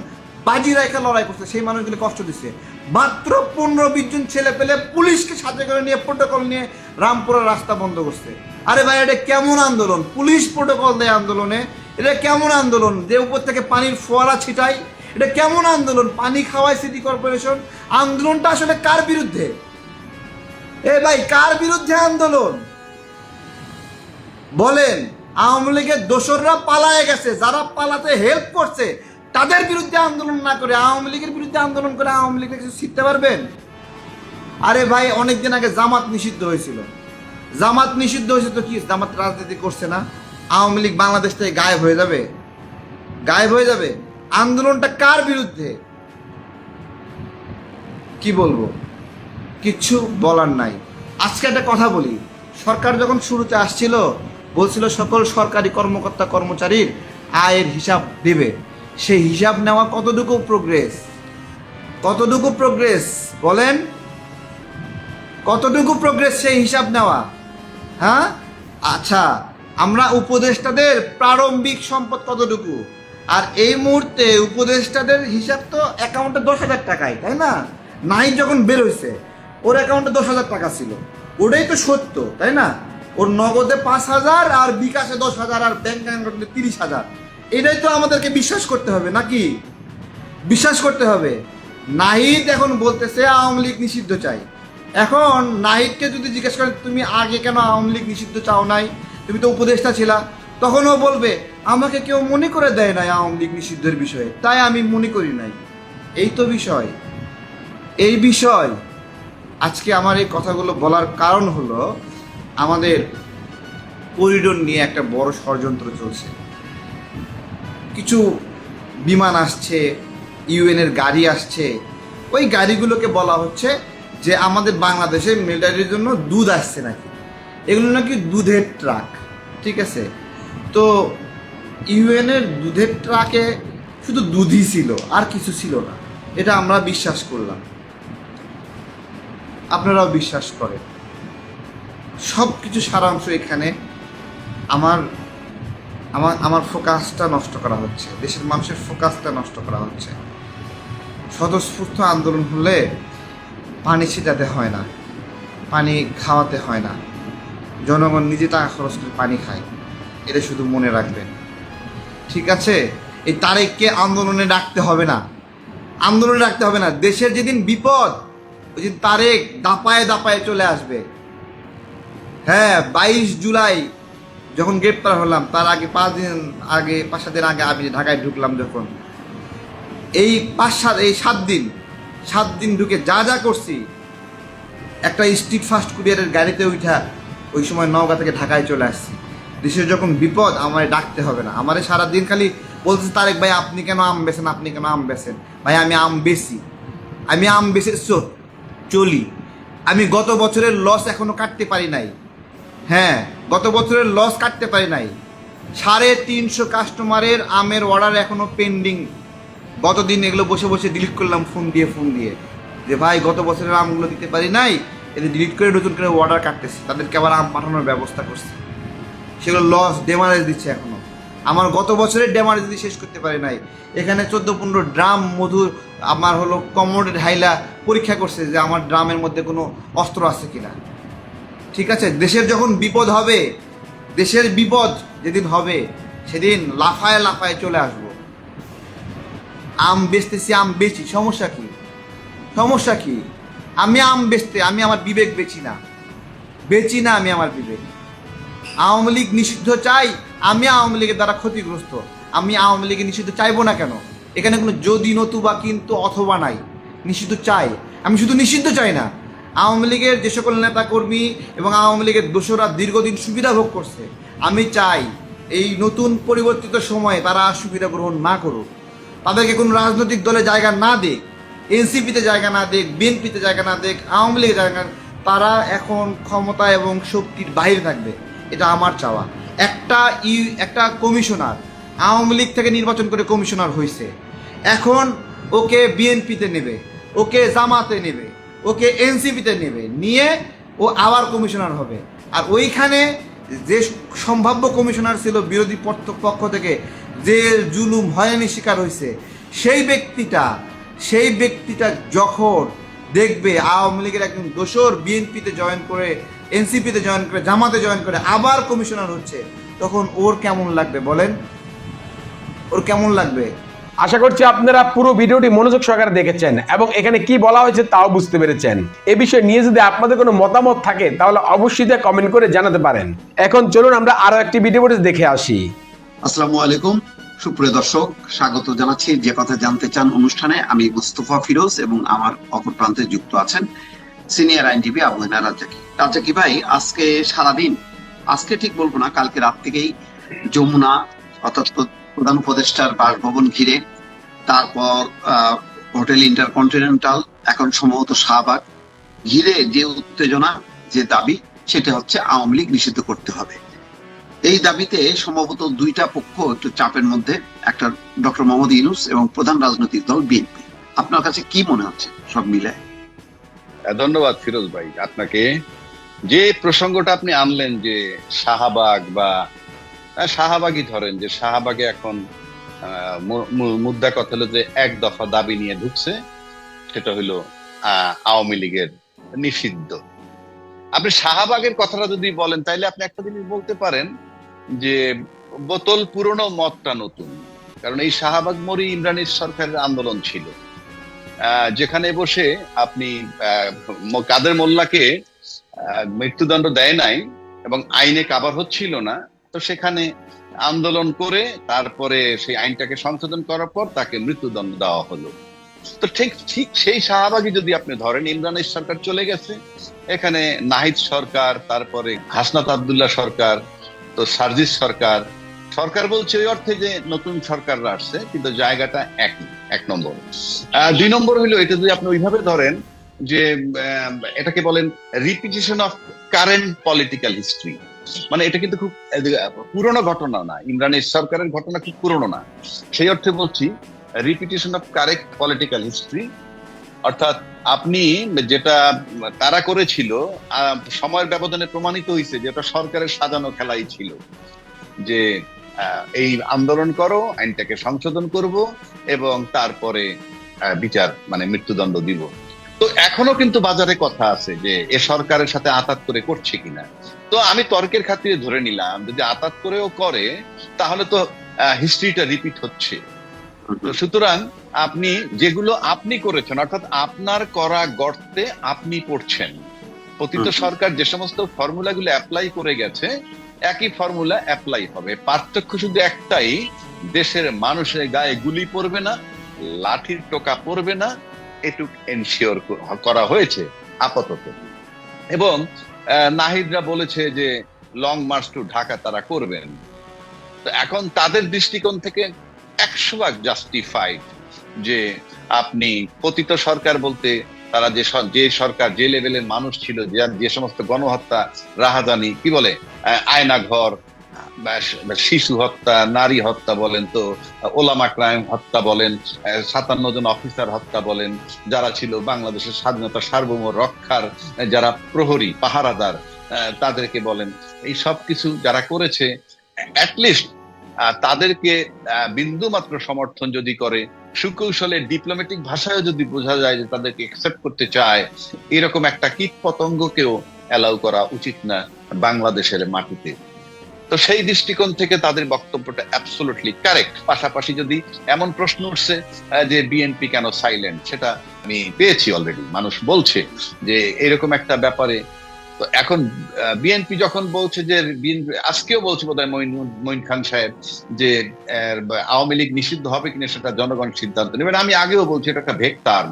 বাজি রেখে লড়াই করছে, সেই মানুষগুলো কষ্ট দিচ্ছে। মাত্র 15-20 জন ছেলে পেলে পুলিশকে সাথে করে নিয়ে, প্রোটোকল নিয়ে রামপুরার রাস্তা বন্ধ করছে। আরে ভাই, এটা কেমন আন্দোলন? পুলিশ প্রোটোকল দেয় আন্দোলনে? এটা কেমন আন্দোলন? যে উপর থেকে পানির ফোয়ারা ছিটাই, এটা কেমন আন্দোলন? পানি খাওয়ায় সিটি কর্পোরেশন। আন্দোলনটা আসলে কার বিরুদ্ধে? এ ভাই, কার বিরুদ্ধে আন্দোলন বলেন? আওয়ামী লীগের দোসররা পালায়ে গেছে, যারা পালাতে হেল্প করছে তাদের বিরুদ্ধে আন্দোলন না করে আওয়ামী লীগের বিরুদ্ধে আন্দোলন করে আওয়ামী লীগের কিছু শিখতে পারবেন? আরে ভাই, অনেকদিন আগে জামাত নিষিদ্ধ হয়েছিল। জামাত নিষিদ্ধ হয়েছে তো কি, জামাত রাজনীতি করছে না? আওয়ামী লীগ বাংলাদেশ থেকে গায়েব হয়ে যাবে? আন্দোলনটা কার বিরুদ্ধে? কি বলবো, কিচ্ছু বলার নাই। আজকে একটা কথা বলি, সরকার যখন শুরুতে আসছিল বলছিল সকল সরকারি কর্মকর্তা কর্মচারীর আয়ের হিসাব দেবে। সেই হিসাব নেওয়া কতটুকু প্রোগ্রেস বলেন? কতটুকু প্রোগ্রেস সেই হিসাব নেওয়া। হ্যাঁ, আচ্ছা, আমরা উপদেষ্টাদের প্রারম্ভিক সম্পদ কতটুকু, আর এই মুহূর্তে উপদেষ্টাদের হিসাব তো অ্যাকাউন্টে 10,000 টাকায়, তাই না? নাহিদ যখন বের হয়েছে ওর অ্যাকাউন্টে 10,000 টাকা ছিল, ওটাই তো সত্য, তাই না? ওর নগদে 5,000 আর বিকাশে 10,000 আর ব্যাংক অ্যাকাউন্টে 30,000। এটাই তো আমাদেরকে বিশ্বাস করতে হবে নাকি? বিশ্বাস করতে হবে। নাহিদ এখন বলতেছে আওয়ামী লীগ নিষিদ্ধ চাই। এখন নাহিদকে যদি জিজ্ঞেস করেন তুমি আগে কেন আওয়ামী লীগ নিষিদ্ধ চাও নাই, তুমি তো উপদেষ্টা ছিলা, তখন ও বলবে আমাকে কেউ মনে করে দেয় নাই আওয়ামী লীগ নিষিদ্ধের বিষয়ে, তাই আমি মনে করি নাই। এই তো বিষয়, এই বিষয়। আজকে আমার এই কথাগুলো বলার কারণ হলো আমাদের করিডোর নিয়ে একটা বড় ষড়যন্ত্র চলছে। কিছু বিমান আসছে, ইউএনের গাড়ি আসছে, ওই গাড়িগুলোকে বলা হচ্ছে যে আমাদের বাংলাদেশের মিলিটারির জন্য দুধ আসছে নাকি, এগুলো নাকি দুধের ট্রাক। ঠিক আছে, তো ইউএনের দুধের ট্রাকে শুধু দুধই ছিল, আর কিছু ছিল না, এটা আমরা বিশ্বাস করলাম, আপনারাও বিশ্বাস করেন। সব কিছু সারাংশ এখানে আমার আমার আমার ফোকাসটা নষ্ট করা হচ্ছে, দেশের মানুষের ফোকাসটা নষ্ট করা হচ্ছে। স্বতঃস্ফূর্ত আন্দোলন হলে পানি ছিটাতে হয় না, পানি খাওয়াতে হয় না, জনগণ নিজে টাকা খরচ করে পানি খায়, এটা শুধু মনে রাখবেন, ঠিক আছে? এই তারেককে আন্দোলনে ডাকতে হবে না, আন্দোলনে ডাকতে হবে না। দেশের যেদিন বিপদ ওই দিন তারেক দাপায়ে দাপায়ে চলে আসবে। হ্যাঁ, 22 জুলাই যখন গ্রেপ্তার হলাম, তার আগে 5 দিন আগে আমি ঢাকায় ঢুকলাম, যখন এই 7 দিন ঢুকে যা যা করছি, একটা স্ট্রিট ফাস্ট কুরিয়ারের গাড়িতে উঠা ওই সময় নওগাঁ থেকে ঢাকায় চলে আসছি। দেশের যখন বিপদ আমায় ডাকতে হবে না। আমারে সারাদিন খালি বলছে তারেক ভাই আপনি কেন আম বেছেন, আপনি কেন আম বেছেন। ভাই আমি আম বেশি, আমি আম বেছে চলি। আমি গত বছরের লস এখনো কাটতে পারি নাই। হ্যাঁ, গত বছরের লস কাটতে পারি নাই। 350 কাস্টমারের আমের অর্ডার এখনো পেন্ডিং। গতদিন এগুলো বসে বসে ডিলিট করলাম ফোন দিয়ে যে ভাই গত বছরের আমগুলো দিতে পারি নাই, এদের ডিলিট করে নতুন করে অর্ডার কাটতেছি, তাদেরকে আবার আম পাঠানোর ব্যবস্থা করছি। সেগুলো লস ডেমারেজ দিচ্ছে এখনো। আমার গত বছরের ডেমারেজ যদি শেষ করতে পারি নাই। এখানে 14-15 ড্রাম মধুর আমার হলো কমোডেড হাইলা পরীক্ষা করছে যে আমার ড্রামের মধ্যে কোনো অস্ত্র আছে কিনা। ঠিক আছে, দেশের যখন বিপদ হবে, দেশের বিপদ যেদিন হবে সেদিন লাফায় লাফায় চলে আসবো। আম বেচতেছি, আম বেচি, সমস্যা কি? আমি আম বেচতে, আমি আমার বিবেক বেচি না, আমি আমার বিবেক। আওয়ামী লীগ নিষিদ্ধ চাই, আমি আওয়ামী লীগের দ্বারা ক্ষতিগ্রস্ত, আমি আওয়ামী লীগের নিষিদ্ধ চাইবো না কেন? এখানে কোনো যদি নতুবা কিন্তু অথবা নাই, নিষিদ্ধ চাই। আমি শুধু নিষিদ্ধ চাই না, আওয়ামী লীগের যে সকল নেতাকর্মী এবং আওয়ামী লীগের দোসররা দীর্ঘদিন সুবিধা ভোগ করছে, আমি চাই এই নতুন পরিবর্তিত সময়ে তারা সুবিধা গ্রহণ না করুক, তাদেরকে কোনো রাজনৈতিক দলে জায়গা না দেখ, এনসিপিতে জায়গা না দেখ, বিএনপিতে জায়গা না দেখ, আওয়ামী লীগের জায়গা, তারা এখন ক্ষমতা এবং শক্তির বাইরে থাকবে, এটা আমার চাওয়া। একটা কমিশনার আওয়ামী লীগ থেকে নির্বাচন করে কমিশনার হয়েছে, এখন ওকে বিএনপিতে নেবে, ওকে জামাতে নেবে, ওকে এনসিপিতে নেবে, নিয়ে ও আবার কমিশনার হবে। আর ওইখানে যে সম্ভাব্য কমিশনার ছিল বিরোধী পক্ষ থেকে, যে জুলুম হয়রানি শিকার হয়েছে, সেই ব্যক্তিটা যখন দেখবে আওয়ামী লীগের একজন দোসর বিএনপিতে জয়েন করে, এনসিপিতে জয়েন করে, জামাতে জয়েন করে আবার কমিশনার হচ্ছে, তখন ওর কেমন লাগবে বলেন? ওর কেমন লাগবে? আশা করছি আপনারা পুরো ভিডিওটি মনোযোগ সহকারে দেখেছেন এবং এখানে কি বলা হয়েছে তাও বুঝতে পেরেছেন। এ বিষয়ে নিয়ে যদি আপনাদের কোনো মতামত থাকে তাহলে অবশ্যই তা কমেন্ট করে জানাতে পারেন। এখন চলুন আমরা আরো একটি ভিডিও দেখে আসি। আসসালামু আলাইকুম সুপ্রিয় দর্শক, স্বাগত জানাচ্ছি যে কথা জানতে চান অনুষ্ঠানে। আমি মুস্তফা ফিরোজ এবং আমার অপর প্রান্তে যুক্ত আছেন সিনিয়র আইনজীবী আবু হেনা রাজ্জাকি। রাজ্জাকি ভাই, আজকে সারাদিন, আজকে ঠিক বলবো না, কালকে রাত থেকেই যমুনা অর্থাৎ প্রধান উপদেষ্টার বাসভবন ঘিরে, তারপর হোটেল ইন্টারকন্টিনেন্টাল, এখন সম্ভবত শাহবাগ ঘিরে যে উত্তেজনা, যে দাবি, সেটা হচ্ছে আওয়ামী লীগ নিষিদ্ধ করতে হবে। এই দাবিতে সম্ভবত দুইটা পক্ষ একটু চাপের মধ্যে, একটা ডক্টর মোহাম্মদ ইউনূস এবং প্রধান রাজনৈতিক দল বিএনপি। আপনার কাছে কি মনে হচ্ছে সব মিলে? ধন্যবাদ ফিরোজ ভাই আপনাকে। যে প্রসঙ্গটা আপনি আনলেন যে শাহবাগ বা শাহবাগই ধরেন, যে শাহবাগে এখন মুদ্রা কথা হলো যে এক দফা দাবি নিয়ে ঢুকছে, সেটা হলো আওয়ামী লীগের নিষিদ্ধ। আপনি শাহবাগের কথাটা যদি বলেন তাইলে আপনি একটা জিনিস বলতে পারেন যে বোতল পুরনো মদটা নতুন। কারণ এই শাহবাগ মোড়ই ইমরান সরকারের আন্দোলন ছিল, যেখানে বসে আপনি কাদের মোল্লাকে মৃত্যুদণ্ড দেয় নাই এবং আইনে কাভার হচ্ছিল না, তো সেখানে আন্দোলন করে তারপরে সেই আইনটাকে সংশোধন করার পর তাকে মৃত্যুদণ্ড দেওয়া হলো। তো ঠিক ঠিক সেই শাহবাগই যদি আপনি ধরেন, ইমরান সরকার চলে গেছে, এখানে নাহিদ সরকার, তারপরে হাসনাত আব্দুল্লাহ সরকার, তো সার্জিস সরকার। সরকার বলছে ওই অর্থে যে নতুন সরকাররা আসছে, কিন্তু জায়গাটা এক নম্বর। 2 নম্বর হইলো এটা যদি আপনি ওইভাবে ধরেন যে এটাকে বলেন repetition of current political history. মানে এটা কিন্তু খুব পুরনো ঘটনা না, ইমরান সরকারের ঘটনা খুব পুরনো না, সেই অর্থে বলছি repetition of correct political history. অর্থাৎ আপনি যেটা তারা করেছিল সময়ের ব্যবধানে প্রমাণিত হয়েছে যেটা সরকারের সাজানো খেলাই ছিল, যে এই আন্দোলন করো, আইনটাকে সংশোধন করব এবং তারপরে বিচার মানে মৃত্যুদণ্ড দিব। তো এখনো কিন্তু বাজারে কথা আছে যে এ সরকারের সাথে আতাত করে করছে কিনা। তো আমি তর্কের খাতিরে ধরে নিলাম যদি আতাত করেও করে তাহলে তো হিস্ট্রিটা রিপিট হচ্ছে। সুতরাং আপনি যেগুলো আপনি করেছেন, অর্থাৎ আপনার করা গর্তে আপনি পড়ছেন। পতিত সরকার যে সমস্ত ফর্মুলাগুলো অ্যাপ্লাই করে গেছে একই ফর্মুলা অ্যাপ্লাই হবে, পার্থক্য শুধু একটাই, দেশের মানুষের গায়ে গুলি পড়বে না, লাঠির টোকা পড়বে না, এটুক এনশিওর করা হয়েছে আপাতত। এবং নাহিদরা বলেছে যে লং মার্চ টু ঢাকা তারা করবেন। তো এখন তাদের দৃষ্টিকোণ থেকে 100% জাস্টিফাইড যে আপনি পতিত সরকার বলতে তারা যে সরকার যে লেভেলের মানুষ ছিল, যে সমস্ত গণহত্যা, রাহাজানি, কি বলে আয়নাঘর, শিশু হত্যা, নারী হত্যা বলেন, তো ওলামা ক্রাইম হত্যা বলেন, 57 জন অফিসার হত্যা বলেন, যারা ছিল বাংলাদেশের স্বাধীনতা সার্বভৌম রক্ষার যারা প্রহরী পাহারাদার তাদেরকে বলেন, এই সব কিছু যারা করেছে অ্যাটলিস্ট তাদেরকে বিন্দু মাত্র সমর্থন যদি করে, সুকৌশলে ডিপ্লোম্যাটিক ভাষায় যদি বোঝা যায় যে তাদেরকে একসেপ্ট করতে চায়, এরকম একটা কীট পতঙ্গকেও অ্যালাউ করা উচিত না বাংলাদেশের মাটিতে। তো সেই দৃষ্টিকোণ থেকে তাদের বক্তব্যটা অ্যাবসলিউটলি কারেক্ট। পাশাপাশি যদি এমন প্রশ্ন উঠছে যে বিএনপি কেন সাইলেন্ট, সেটা আমি পেয়েছি অলরেডি, মানুষ বলছে যে এরকম একটা ব্যাপারে। তো এখন বিএনপি যখন বলছে যে আজকেও বলছে বোধহয় মঈন খান সাহেব যে আওয়ামী লীগ নিষিদ্ধ হবে কিনা সেটা জনগণ সিদ্ধান্ত নেবেন। আমি আগেও বলছি এটা একটা ভেগ টার্ম।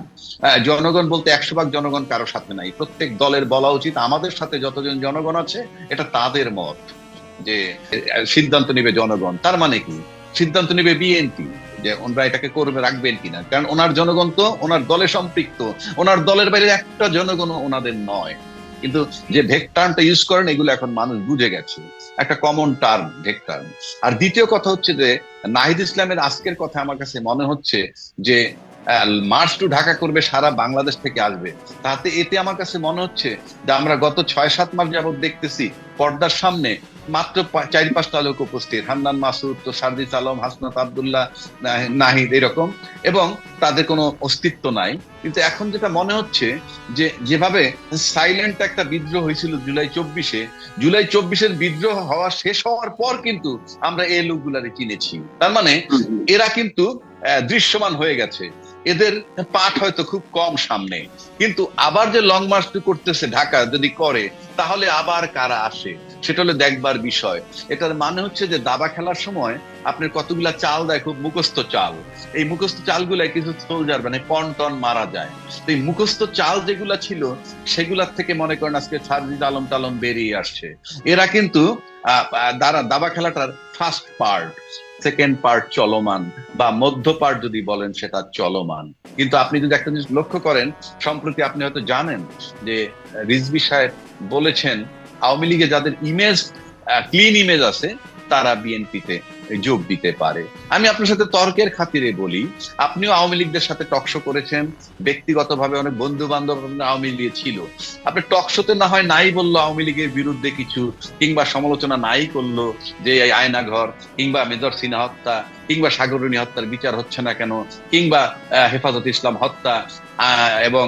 জনগণ বলতে 100% জনগণ কারো সাথে নাই, প্রত্যেক দলের বলা উচিত আমাদের সাথে যতজন জনগণ আছে এটা তাদের মত, যে সিদ্ধান্ত নেবে জনগণ। তার মানে কি সিদ্ধান্ত নেবে বিএনপি যে ওনারা এটাকে করবে রাখবেন কিনা, কারণ ওনার জনগণ তো ওনার দলে সম্পৃক্ত, ওনার দলের বাইরে একটা জনগণ ওনাদের নয়। কিন্তু যে ভেগ টার্মটা ইউজ করেন এগুলো এখন মানুষ বুঝে গেছে, একটা কমন টার্ম ভেগ টার্ম। আর দ্বিতীয় কথা হচ্ছে যে নাহিদ ইসলামের আজকের কথা আমার কাছে মনে হচ্ছে যে মার্চ টু ঢাকা করবে, সারা বাংলাদেশ থেকে আসবে, তাতে এতে আমার কাছে মনে হচ্ছে যে আমরা গত 6-7 মাস যাবত দেখতেছি পর্দার সামনে মাত্র 4-5টা লোক উপস্থিত, হান্নান মাসুদ, তো সার্জিস আলম, হাসনাত আব্দুল্লাহ, নাহিদ, এরকম, এবং তাদের কোনো অস্তিত্ব নাই। কিন্তু এখন যেটা মনে হচ্ছে যে যেভাবে সাইলেন্ট একটা বিদ্রোহ হয়েছিল জুলাই 24-এর বিদ্রোহ হওয়া শেষ হওয়ার পর কিন্তু আমরা এই লোকগুলারে চিনেছি। তার মানে এরা কিন্তু দৃশ্যমান হয়ে গেছে, এদের পাঠ হয়তো খুব কম সামনে, কিন্তু আবার যে লং মার্চ করতেছে ঢাকা যদি করে তাহলে আবার কারা আসে সেটা হলো দেখবার বিষয়। এটার মানে হচ্ছে যে দাবা খেলার সময় আপনার কতগুলা চাল দেয়, খুব মুখস্থ চাল, এই মুখস্থ চালগুলাই কিছু সোলজার মানে পন মারা যায়। তো এই মুখস্থ চাল যেগুলা ছিল সেগুলার থেকে মনে করেন আজকে সার্জিস আলম টালম বেরিয়ে আসছে। এরা কিন্তু দাবা খেলাটার ফার্স্ট পার্ট, সেকেন্ড পার্ট চলমান, বা মধ্য পার্ট যদি বলেন সেটা চলমান। কিন্তু আপনি যদি একটা জিনিস লক্ষ্য করেন, সম্প্রতি আপনি হয়তো জানেন যে রিজভী সাহেব বলেছেন আওয়ামী লীগে যাদের ইমেজ ক্লিন ইমেজ আছে তারা বিএনপিতে যোগ দিতে পারে। আমি আপনার সাথে তর্কের খাতিরে বলি, আপনিও আওয়ামী লীগদের সাথে টকশো করেছেন, ব্যক্তিগতভাবে অনেক বন্ধু বান্ধব আওয়ামী লীগ ছিল। আপনি টকশোতে না হয় নাই বললো আওয়ামী লীগের বিরুদ্ধে কিছু, কিংবা সমালোচনা নাই করলো যে এই আয়নাঘর কিংবা মেজর সিনহা হত্যা কিংবা সাগররুনি হত্যার বিচার হচ্ছে না কেন, কিংবা হেফাজত ইসলাম হত্যা এবং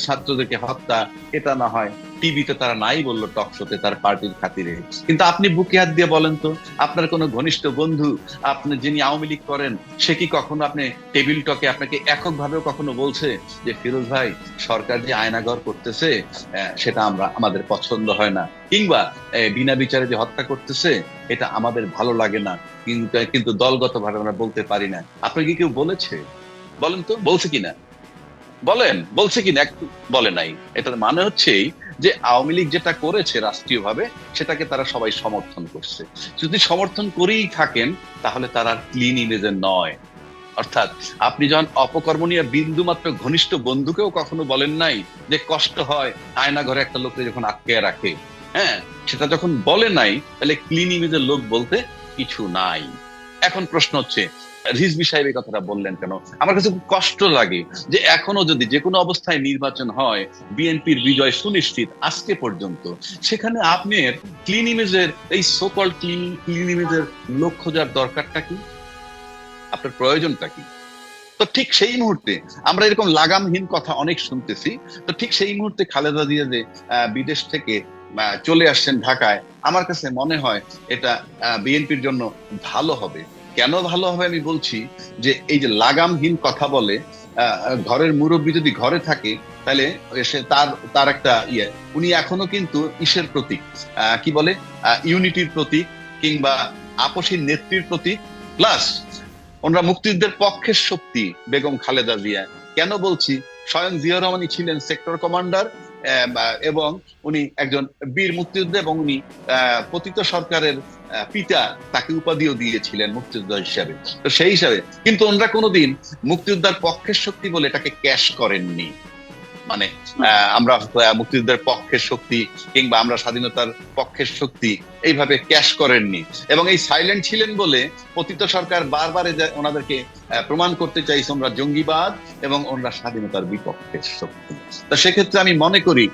ছাত্রদেরকে হত্যা, এটা না হয় টিভিতে তারা নাই বললো টকশোতে তার পার্টির খাতিরে। কিন্তু আপনি বুকে হাত দিয়ে বলেন তো, আপনার কোনো ঘনিষ্ঠ বন্ধু আপনি যিনি আওয়ামী লীগ করেন, সে কি কখনো আপনি টেবিল টকে আপনাকে এককভাবেও কখনো বলছে যে ফিরোজ ভাই সরকার যে আয়নাঘর করতেছে সেটা আমাদের পছন্দ হয় না, কিংবা বিনা বিচারে যে হত্যা করতেছে এটা আমাদের ভালো লাগে না, কিন্তু দলগতভাবে আমরা বলতে পারি না? আপনাকে কি কেউ বলেছে? বলেন তো, বলছে কিনা? বলেন, বলছে কিনা? একটু বলে নাই। এটার মানে হচ্ছে যে আওয়ামী লীগ যেটা করেছে রাষ্ট্রীয়ভাবে সেটাকে তারা সবাই সমর্থন করছে। যদি সমর্থন করেই থাকেন তাহলে তারা ক্লিন ইমেজের নয়। অর্থাৎ আপনি যখন অপকর্ম নিয়ে বিন্দু মাত্র ঘনিষ্ঠ বন্ধুকেও কখনো বলেন নাই যে কষ্ট হয় আয়না ঘরে একটা লোককে যখন আটকে রাখে, হ্যাঁ, সেটা যখন বলে নাই, তাহলে ক্লিন ইমেজের লোক বলতে কিছু নাই। এখন প্রশ্ন হচ্ছে রিজভী সাহেব এই কথাটা বললেন কেন? আমার কাছে খুব কষ্ট লাগে যে এখনো যদি যে কোনো অবস্থায় নির্বাচন হয় বিএনপির বিজয় সুনিশ্চিত আজকে পর্যন্ত, সেখানে আপনার ক্লিন ইমেজের এই সোকল ক্লিন ইমেজের লোক খোঁজার দরকারটা কি? আপনার প্রয়োজনটা কি? তো ঠিক সেই মুহূর্তে আমরা এরকম লাগামহীন কথা অনেক শুনতেছি। তো ঠিক সেই মুহূর্তে খালেদা জিয়া যে বিদেশ থেকে চলে আসছেন ঢাকায়, আমার কাছে মনে হয় এটা বিএনপির জন্য ভালো হবে। কেন ভালো হবে আমি বলছি, যে এই যে লাগামহীন কথা বলে, ঘরের মুরব্বী যদি ঘরে থাকে তাহলে সে তার একটা উনি এখনো কিন্তু ইসের প্রতীক, কি বলে, ইউনিটির প্রতীক কিংবা আপসীর নেত্রীর প্রতীক, প্লাস ওনারা মুক্তিযুদ্ধের পক্ষের শক্তি বেগম খালেদা জিয়া। কেন বলছি? স্বয়ং জিয়া রহমানই ছিলেন সেক্টর কমান্ডার এবং উনি একজন বীর মুক্তিযোদ্ধা, এবং উনি পতিত সরকারের পিতা, তাকে উপাধিও দিয়েছিলেন মুক্তিযোদ্ধা হিসাবে। তো সেই হিসাবে কিন্তু ওনারা কোনোদিন মুক্তিযোদ্ধার পক্ষের শক্তি বলে এটাকে ক্যাশ করেননি। মানে আমরা মুক্তিযুদ্ধের পক্ষের শক্তি কিংবা আমরা স্বাধীনতার পক্ষের শক্তি এইভাবে ক্যাশ করেননি, এবং এই সাইলেন্ট ছিলেন বলে পতিত সরকার বারবার ওনাদেরকে প্রমাণ করতে চাইছে ওনারা জঙ্গিবাদ এবং ওনারা স্বাধীনতার বিপক্ষের শক্তি। তো সেক্ষেত্রে আমি মনে করি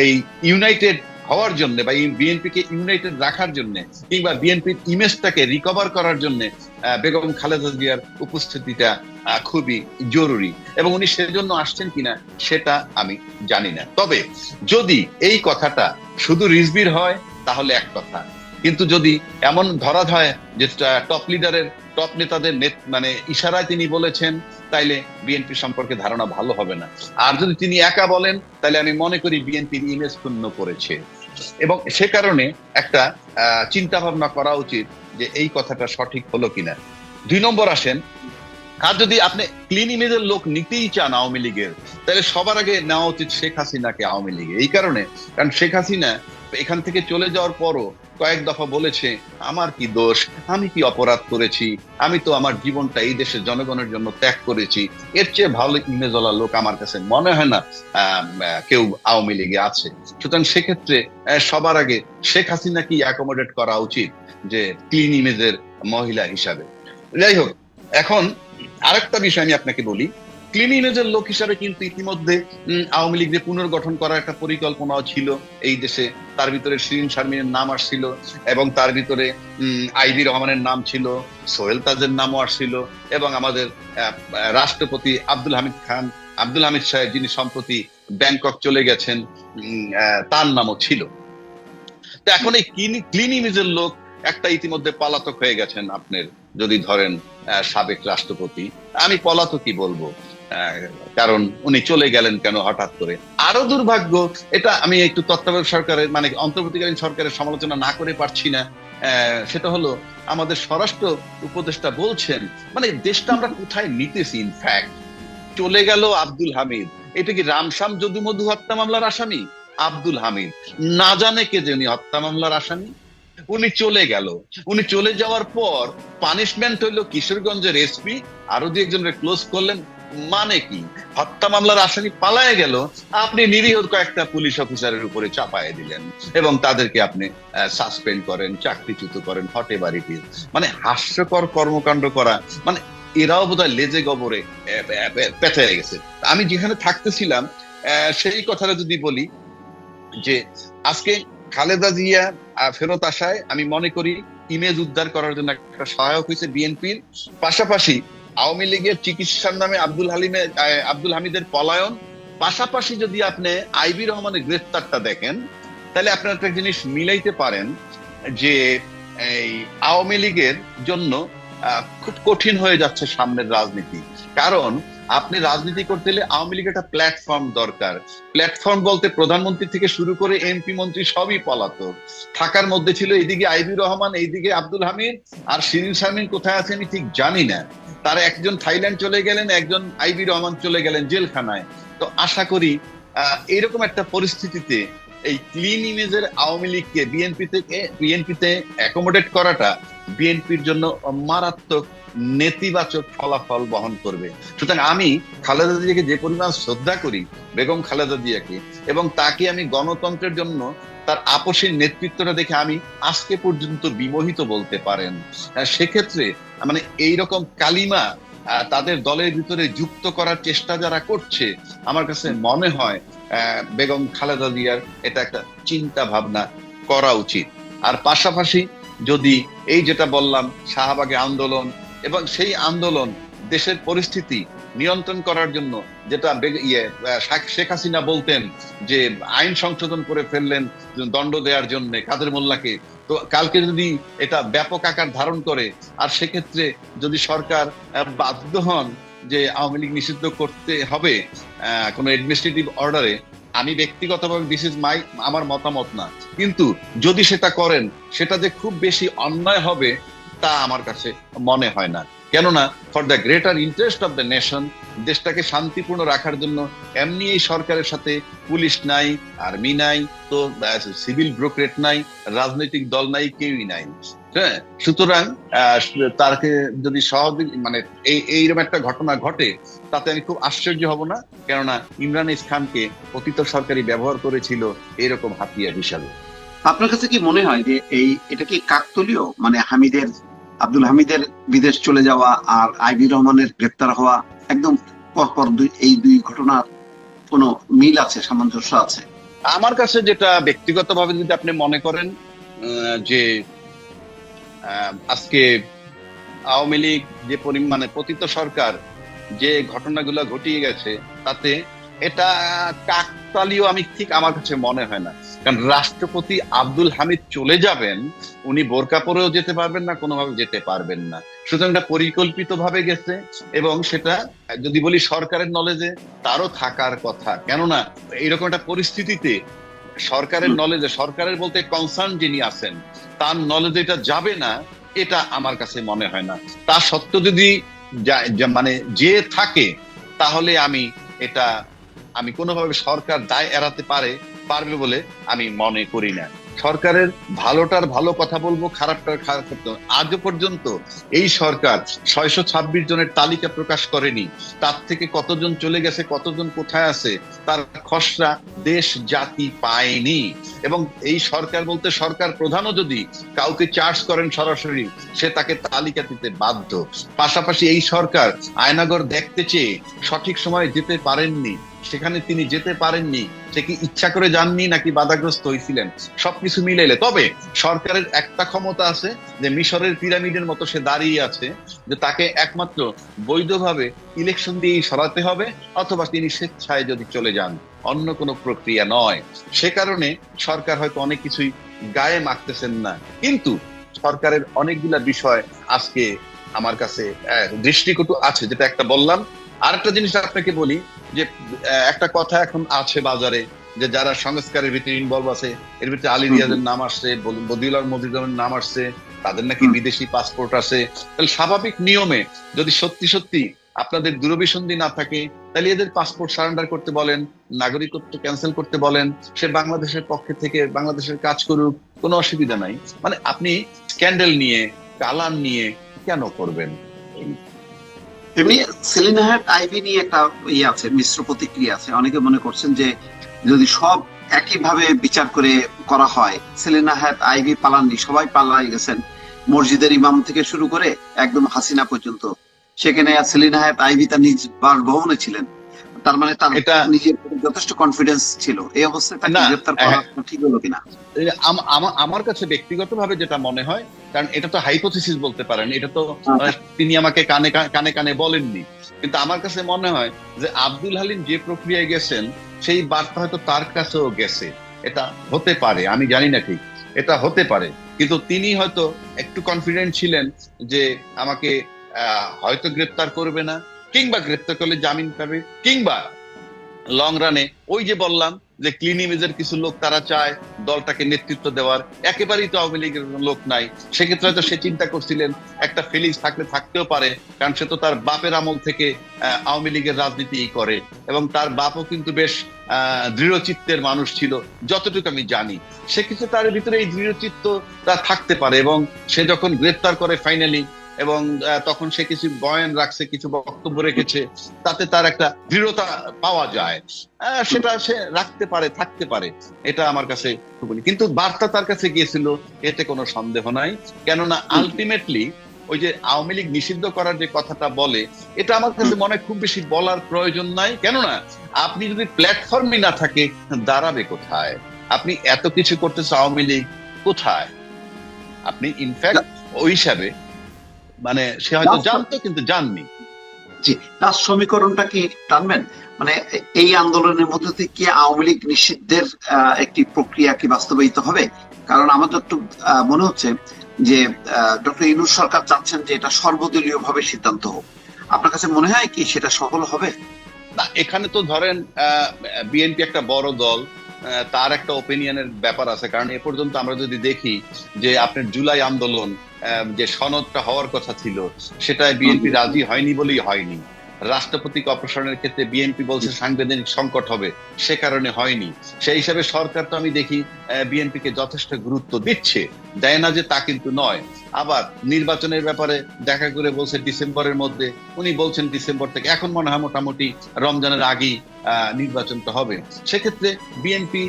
এই ইউনাইটেড হওয়ার জন্য বা বিএনপিকে ইউনাইটেড রাখার জন্য কিংবা বিএনপির ইমেজটাকে রিকভার করার জন্য বেগম খালেদা জিয়ার উপস্থিতিটা খুবই জরুরি, এবং উনি সেজন্য আসছেন কিনা সেটা আমি জানি না। তবে যদি এই কথাটা শুধু রিজভির হয় তাহলে এক কথা, কিন্তু যদি এমন ধরা হয় যে টপ নেতাদের মানে ইশারায় তিনি বলেছেন, তাইলে বিএনপি সম্পর্কে ধারণা ভালো হবে না। আর যদি তিনি একা বলেন তাহলে আমি মনে করি বিএনপির ইমেজ ক্ষুণ্ণ করেছে, এবং সে কারণে একটা চিন্তা ভাবনা করা উচিত যে এই কথাটা সঠিক হলো কিনা। 2 নম্বর আসেন, আর যদি আপনি ক্লিন ইমেজের লোক নিতেই চান আওয়ামী লীগের, তাহলে সবার আগে নেওয়া উচিত শেখ হাসিনাকে আওয়ামী লীগে। এই কারণে, কারণ শেখ হাসিনা এখান থেকে চলে যাওয়ার পরও কয়েক দফা বলেছে আমার কি দোষ, আমি কি অপরাধ করেছি, আমি তো আমার জীবনটা এই দেশের জনগণের জন্য ত্যাগ করেছি। এর চেয়ে ভালো ইমেজওয়ালা লোক আমার কাছে মনে হয় না কেউ আওয়ামী লীগে আছে। সুতরাং সেক্ষেত্রে সবার আগে শেখ হাসিনাকে অ্যাকোমোডেট করা উচিত যে ক্লিন ইমেজের মহিলা হিসাবে। যাই হোক, এখন আরেকটা বিষয় আমি আপনাকে বলি, ক্লিন ইমেজের লোক হিসাবে কিন্তু ইতিমধ্যে আওয়ামী লীগ যে পুনর্গঠন করার একটা পরিকল্পনাও ছিল এই দেশে, তার ভিতরে শিরিন শারমিনের নাম আসছিল, এবং তার ভিতরে আইভি রহমানের নাম ছিল, সোহেল তাজের নামও আসছিল, এবং আমাদের রাষ্ট্রপতি আব্দুল হামিদ সাহেব যিনি সম্প্রতি ব্যাংকক চলে গেছেন, তার নামও ছিল। তো এখন এই ক্লিন ইমেজের লোক একটা ইতিমধ্যে পলাতক হয়ে গেছেন। আপনার যদি ধরেন সাবেক রাষ্ট্রপতি, আমি পলাতকই বলবো, কারণ উনি চলে গেলেন কেন হঠাৎ করে। আরো দুর্ভাগ্য, এটা আমি একটু তত্ত্বাবধায়ক সরকারের মানে অন্তর্বর্তীকালীন সরকারের সমালোচনা না করে পারছি না, সেটা হলো আমাদের স্বরাষ্ট্র উপদেষ্টা বলছেন মানে দেশটা আমরা কোথায় নিতেছি। ইনফ্যাক্ট চলে গেল আব্দুল হামিদ, এটা কি রামসাম যদুমধু হত্যা মামলার আসামি আব্দুল হামিদ, না জানে কে যে উনি হত্যা মামলার আসামি। উনি চলে গেল, উনি চলে যাওয়ার পর পানিশমেন্ট হইলো কিশোরগঞ্জের এসপি আরো 2 একজনের ক্লোজ করলেন, মানে কি? হত্যা মামলার আসামি পালায়ে গেল, আপনি নিরীহ কয়েকটা পুলিশ অফিসারের উপরে চাপায়ে দিলেন এবং তাদেরকে আপনি সাসপেন্ড করেন, চাকরিচ্যুত করেন, হটে বাড়িতে। মানে হাস্যকর কর্মকাণ্ড করা, মানে এরাও বোধহয় লেজে গবরে পেঁচায় গেছে। আমি যেখানে থাকতেছিলাম সেই কথাটা যদি বলি, যে আজকে খালেদা জিয়া ফেরত আসায় আমি মনে করি ইমেজ উদ্ধার করার জন্য একটা সহায়ক হয়েছে বিএনপির। পাশাপাশি আওয়ামী লীগের চিকিৎসার নামে আব্দুল হামিদের পলায়ন, পাশাপাশি যদি আপনি আইবি রহমানের গ্রেফতারটা দেখেন, তাহলে আপনারা একটা জিনিস মিলাইতে পারেন যে এই আওয়ামী লীগের জন্য খুব কঠিন হয়ে যাচ্ছে সামনের রাজনীতি। কারণ আপনি রাজনীতি করতে হলে আওয়ামী লীগের একটা প্ল্যাটফর্ম দরকার। প্ল্যাটফর্ম বলতে প্রধানমন্ত্রী থেকে শুরু করে এমপি মন্ত্রী সবই পলাতক। থাকার মধ্যে ছিল এইদিকে আইবি রহমান, এইদিকে আব্দুল হামিদ, আর শিরিন শারমিন কোথায় আছে আমি ঠিক জানি না। তারা একজন থাইল্যান্ড চলে গেলেন, একজন আইবি রহমান চলে গেলেন জেলখানায়। তো আশা করি এইরকম একটা পরিস্থিতিতে এই ক্লিন ইমেজের আওয়ামী লীগকে বিএনপিতে অ্যাকোমোডেট করাটা বিএনপির জন্য মারাত্মক নেতিবাচক ফলাফল বহন করবে। সুতরাং আমি খালেদা জিয়াকে যে পরিমাণ শ্রদ্ধা করি, বেগম খালেদা জিয়াকে, এবং তাকে আমি গণতন্ত্রের জন্য তার আপসের নেতৃত্বটা দেখে আমি আজকে পর্যন্ত বিমোহিত বলতে পারেন। সেক্ষেত্রে মানে এইরকম কালিমা তাদের দলের ভিতরে যুক্ত করার চেষ্টা যারা করছে, আমার কাছে মনে হয় বেগম খালেদা জিয়ার এটা একটা চিন্তা ভাবনা করা উচিত। আর পাশাপাশি যদি এই যেটা বললাম শাহবাগে আন্দোলন, এবং সেই আন্দোলন দেশের পরিস্থিতি নিয়ন্ত্রণ করার জন্য, যেটা শেখ হাসিনা বলতেন যে আইন সংশোধন করে ফেললেন দণ্ড দেওয়ার জন্য কাদের মোল্লাকে, তো কালকে যদি এটা ব্যাপক আকার ধারণ করে, আর সেক্ষেত্রে যদি সরকার বাধ্য হন যে আওয়ামী লীগ নিষিদ্ধ করতে হবে কোনো অ্যাডমিনিস্ট্রেটিভ অর্ডারে, আমি ব্যক্তিগতভাবে আমার মতামত না, কিন্তু যদি সেটা করেন সেটা যে খুব বেশি অন্যায় হবে তা আমার কাছে মনে হয় না। কেননা for the greater interest of the nation, দেশটাকে শান্তিপূর্ণ রাখার জন্য এমনি এই সরকারের সাথে পুলিশ নাই, আর্মি নাই, তো সিভিল ব্রোকারেট নাই, রাজনৈতিক দল নাই, কেউই নাই। হ্যাঁ, সুতরাং তাকে যদি মানে এইরকম একটা ঘটনা ঘটে, তাতে আমি খুব আশ্চর্য হব না, কেননা ইমরান খানকে অতীত সরকারি ব্যবহার করেছিল এরকম হাতিয়ার হিসাবে। আপনার কাছে কি মনে হয় যে এটা কি কাকতালীয়, মানে আব্দুল হামিদের বিদেশ চলে যাওয়া আর আইবি রহমানের গ্রেপ্তার হওয়া একদম পরপর এই দুই ঘটনার কোনো মিল আছে, সামঞ্জস্য আছে? আমার কাছে যেটা ব্যক্তিগতভাবে যদি আপনি মনে করেন যে আজকে আওয়ামী লীগ যে পরিমাণে পতিত সরকার যে ঘটনাগুলো ঘটিয়ে গেছে, তাতে এটা কাকতালীয় আমি ঠিক আমার কাছে মনে হয় না। কারণ রাষ্ট্রপতি আব্দুল হামিদ চলে যাবেন, উনি বোরকা পরেও যেতে পারবেন না, কোনোভাবে যেতে পারবেন না। সুতরাং এটা পরিকল্পিত ভাবে গেছে, এবং সেটা যদি বলি সরকারের নলেজে তারও থাকার কথা। কেননা এরকম একটা পরিস্থিতিতে সরকারের নলেজে, সরকারের বলতে কনসার্ন যিনি আছেন তার নলেজে এটা যাবে না, এটা আমার কাছে মনে হয় না। তা সত্ত্বেও যদি মানে যে থাকে, তাহলে আমি কোনোভাবে সরকার দায় এড়াতে পারবে বলে আমি মনে করি না। সরকারের ভালোটার ভালো কথা বলবো, খারাপটার খারাপ করতে হবে। আজও পর্যন্ত এই সরকার 626 জনের তালিকা প্রকাশ করেনি। তার থেকে কতজন চলে গেছে, কতজন কোথায় আছে, তার খসড়া দেশ জাতি পায়নি। এবং এই সরকার বলতে সরকার প্রধানও যদি কাউকে চার্জ করেন সরাসরি, সে তাকে তালিকা দিতে বাধ্য। পাশাপাশি এই সরকার আয়নাগর দেখতে চেয়ে সঠিক সময়ে যেতে পারেননি, সেখানে তিনি যেতে পারেননি। সে কি ইচ্ছা করে যাননি নাকি বাধাগ্রস্ত হয়েছিলেন, সবকিছু মিলাইলে। তবে সরকারের একটা ক্ষমতা আছে যে মিশরের পিরামিডের মতো সে দাঁড়িয়ে আছে, যে তাকে একমাত্র বৈধভাবে ইলেকশন দিয়েই সরাতে হবে, অথবা তিনি স্বেচ্ছায় যদি চলে যান, অন্য কোনো প্রক্রিয়া নয়। সে কারণে সরকার হয়তো অনেক কিছুই গায়ে মাখতেছেন না, কিন্তু সরকারের অনেকগুলা বিষয় আজকে আমার কাছে দৃষ্টিকটু আছে, যেটা একটা বললাম। আরেকটা জিনিস আপনাকে বলি, যে একটা কথা এখন আছে বাজারে, যে যারা সংস্কারের ভিতরে ইনভলভ আছে, এর ভিতরে আলী রিয়াজের নাম আসছে, বদিউল মজিদের নাম আসছে, তাদের নাকি বিদেশি পাসপোর্ট আছে। তাহলে স্বাভাবিক নিয়মে যদি সত্যি আপনাদের দূরভিসন্ধি না থাকে, তাহলে এদের পাসপোর্ট সারেন্ডার করতে বলেন, নাগরিকত্ব ক্যান্সেল করতে বলেন, সে বাংলাদেশের পক্ষে থেকে বাংলাদেশের কাজ করুক, কোনো অসুবিধা নাই। মানে আপনি স্ক্যান্ডেল নিয়ে, কালান নিয়ে কেন করবেন? এমনি সেলিনা হায়াত আইভি নিয়ে একটা আছে, মিশ্র প্রতিক্রিয়া আছে। অনেকে মনে করছেন যে যদি সব একইভাবে বিচার করা হয়, সেলিনা হায়াত আইভি পালাননি, সবাই পালাই গেছেন, মসজিদের ইমাম থেকে শুরু করে একদম হাসিনা পর্যন্ত। সেখানে সেলিনা হায়াত আইভি তার নিজ বাসভবনে ছিলেন, তার মানে তার এটা নিজের যথেষ্ট কনফিডেন্স ছিল। এই অবস্থায় তাকে না, গ্রেফতার করা ঠিক হলো কিনা? আমার কাছে ব্যক্তিগতভাবে যেটা মনে হয়, কারণ এটা তো হাইপোথিসিস বলতে পারেন, এটা তো তিনি আমাকে কানে কানে কানে বলেননি, কিন্তু আমার কাছে মনে হয় যে আব্দুল হালিম যে প্রক্রিয়ায় গেছেন সেই বার্তা হয়তো তার কাছেও গেছে। এটা হতে পারে, আমি জানি না ঠিক, এটা হতে পারে। কিন্তু তিনি হয়তো একটু কনফিডেন্ট ছিলেন যে আমাকে হয়তো গ্রেপ্তার করবে না, কিংবা গ্রেপ্তার করলে জামিন পাবে, কিংবা লং রানে ওই যে বললাম যে ক্লিন ইমেজের কিছু লোক তারা চায় দলটাকে নেতৃত্ব দেওয়ার, একেবারেই তো আওয়ামী লীগের লোক নাই, সেক্ষেত্রে হয়তো সে চিন্তা করছিলেন একটা ফিলিংস থাকতেও পারে, কারণ সে তো তার বাপের আমল থেকে আওয়ামী লীগের রাজনীতি করে, এবং তার বাপও কিন্তু বেশ দৃঢ়চিত্তের মানুষ ছিল যতটুকু আমি জানি। সেক্ষেত্রে তার ভিতরে এই দৃঢ়চিত্ত তার থাকতে পারে, এবং সে যখন গ্রেপ্তার করে ফাইনালি, এবং তখন সে কিছু বয়ান রাখছে, কিছু বক্তব্য রেখেছে, তাতে তার একটা দৃঢ়তা পাওয়া যায়, সেটা সে রাখতে পারে, থাকতে পারে, এটা আমার কাছে বলি। কিন্তু বার্তা তার কাছে গিয়েছিল, এতে কোনো সন্দেহ নাই। কেননা আলটিমেটলি ওই যে আওয়ামী লীগ নিষিদ্ধ করার যে কথাটা বলে, এটা আমার কাছে মনে হয় খুব বেশি বলার প্রয়োজন নাই। কেননা আপনি যদি প্ল্যাটফর্মই না থাকে, দাঁড়াবে কোথায়? আপনি এত কিছু করতেছে, আওয়ামী লীগ কোথায়? আপনি ইনফ্যাক্ট ওই হিসাবে মানে সে হয়তো জানতো কিন্তু জাননি। জি, তার সমীকরণটা কি টানবেন? মানে এই আন্দোলনের মধ্যে থেকে আওয়ামী লীগ নিষিদ্ধের একটি প্রক্রিয়া কি বাস্তবায়িত হবে? কারণ আমার একটু মনে হচ্ছে যে ডক্টর ইউনূস সরকার চাচ্ছেন যে এটা সর্বদলীয় ভাবে সিদ্ধান্ত হোক। আপনার কাছে মনে হয় কি সেটা সফল হবে? না, এখানে তো ধরেন বিএনপি একটা বড় দল, তার একটা ওপিনিয়নের ব্যাপার আছে। কারণ এ পর্যন্ত আমরা যদি দেখি যে আপনার জুলাই আন্দোলন, যে সনদটা হওয়ার কথা ছিল, সেটাই বিএনপি রাজি হয়নি বলেই হয়নি। রাষ্ট্রপতিকে অপসারণের ক্ষেত্রে বিএনপি বলছে সাংবিধানিক সংকট হবে, সে কারণে হয়নি। সেই হিসাবে সরকার তো আমি দেখি বিএনপি কে যথেষ্ট গুরুত্ব দিচ্ছে, দেয় না যে তা কিন্তু নয়। আবার নির্বাচনের ব্যাপারে দেখা করে বলছে ডিসেম্বরের মধ্যে, উনি বলছেন ডিসেম্বর থেকে, এখন মনে হয় মোটামুটি রমজানের আগেই নির্বাচনটা হবে। সেক্ষেত্রে বিএনপি